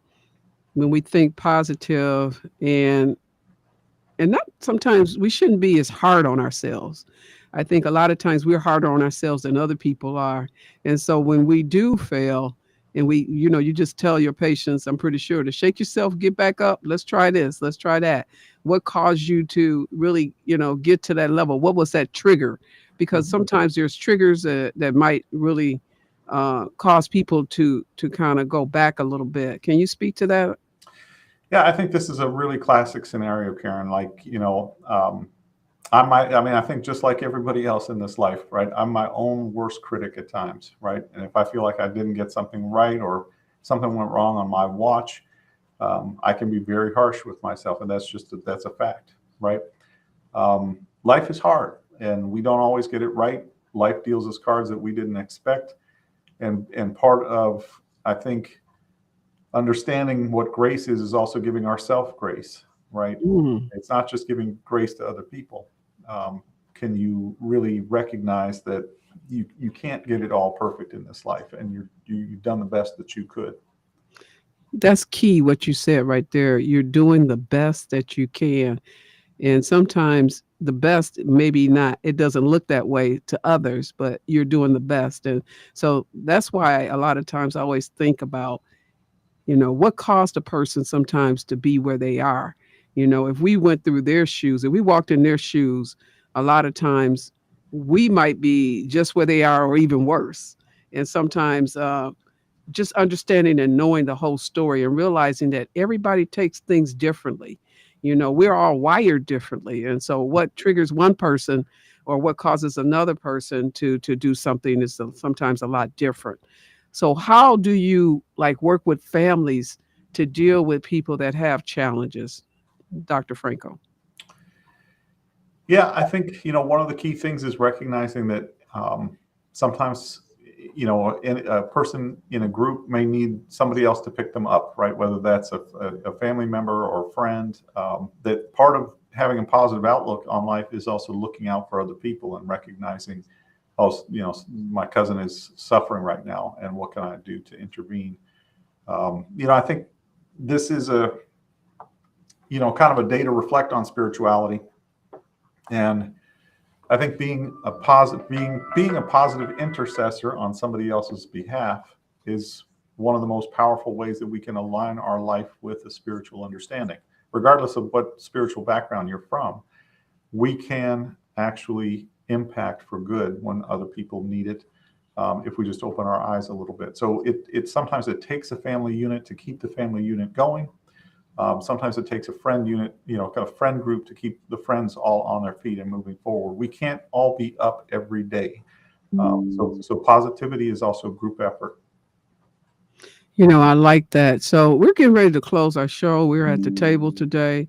when we think positive and not sometimes we shouldn't be as hard on ourselves. I think a lot of times we're harder on ourselves than other people are. And so when we do fail and you just tell your patients, I'm pretty sure, to shake yourself, get back up. Let's try this. Let's try that. What caused you to really, get to that level? What was that trigger? Because sometimes there's triggers that might really cause people to kind of go back a little bit. Can you speak to that? Yeah, I think this is a really classic scenario, Karen. Like, I think just like everybody else in this life, right? I'm my own worst critic at times, right? And if I feel like I didn't get something right or something went wrong on my watch, I can be very harsh with myself, and that's a fact, right? Life is hard, and we don't always get it right. Life deals us cards that we didn't expect, and part of, I think, understanding what grace is also giving ourselves grace, right? It's not just giving grace to other people. Can you really recognize that you can't get it all perfect in this life, and you've done the best that you could? That's key, what you said right there. You're doing the best that you can. And sometimes the best, maybe not, it doesn't look that way to others, but you're doing the best. And so that's why a lot of times I always think about, what caused a person sometimes to be where they are. If we went through their shoes, if we walked in their shoes, a lot of times we might be just where they are or even worse. And sometimes just understanding and knowing the whole story and realizing that everybody takes things differently. We're all wired differently. And so what triggers one person or what causes another person to do something is sometimes a lot different. So how do you work with families to deal with people that have challenges, Dr. Franco? Yeah, I think, one of the key things is recognizing that sometimes, a person in a group may need somebody else to pick them up, right? Whether that's a family member or a friend. That part of having a positive outlook on life is also looking out for other people and recognizing, my cousin is suffering right now, and what can I do to intervene? I think this is a, kind of a day to reflect on spirituality. And I think being a positive intercessor on somebody else's behalf is one of the most powerful ways that we can align our life with a spiritual understanding. Regardless of what spiritual background you're from, we can actually impact for good when other people need it, if we just open our eyes a little bit. So sometimes it takes a family unit to keep the family unit going. Sometimes it takes a friend unit, a friend group to keep the friends all on their feet and moving forward. We can't all be up every day. So positivity is also a group effort. I like that. So we're getting ready to close our show. We're at the table today.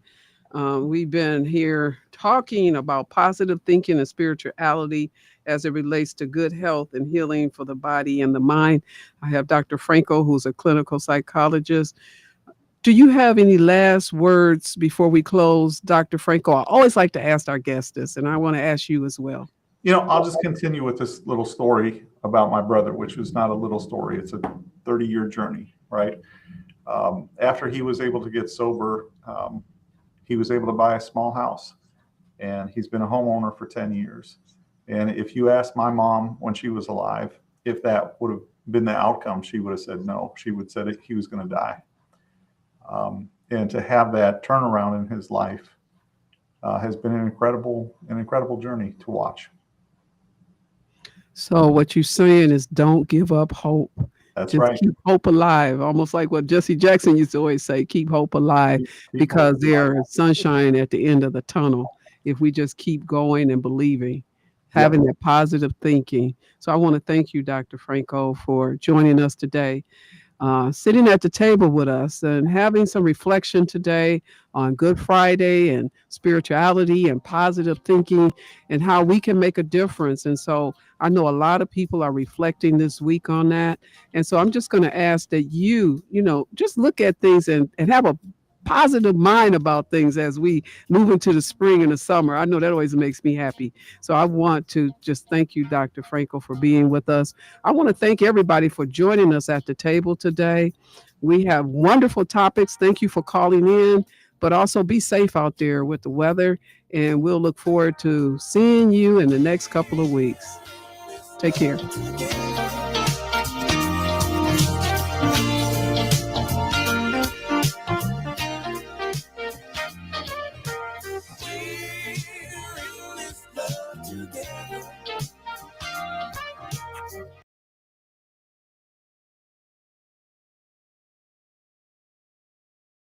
We've been here talking about positive thinking and spirituality as it relates to good health and healing for the body and the mind. I have Dr. Franco, who's a clinical psychologist. Do you have any last words before we close, Dr. Franco? I always like to ask our guests this, and I want to ask you as well. I'll just continue with this little story about my brother, which is not a little story. It's a 30-year journey, right? After he was able to get sober, he was able to buy a small house, and he's been a homeowner for 10 years. And if you asked my mom when she was alive if that would have been the outcome, she would have said no. She would have said he was going to die. And to have that turnaround in his life has been an incredible journey to watch. So what you're saying is don't give up hope. That's Just right. keep hope alive. Almost like what Jesse Jackson used to always say, keep hope alive, Keep because hope alive. there is sunshine at the end of the tunnel if we just keep going and believing, having that positive thinking. So I want to thank you, Dr. Franco, for joining us today, sitting at the table with us and having some reflection today on Good Friday and spirituality and positive thinking and how we can make a difference. And so I know a lot of people are reflecting this week on that. And so I'm just going to ask that you just look at things and have a positive mind about things as we move into the spring and the summer. I know that always makes me happy. So I want to just thank you, Dr. Franco, for being with us. I want to thank everybody for joining us at the table today. We have wonderful topics. Thank you for calling in, but also be safe out there with the weather. And we'll look forward to seeing you in the next couple of weeks. Take care.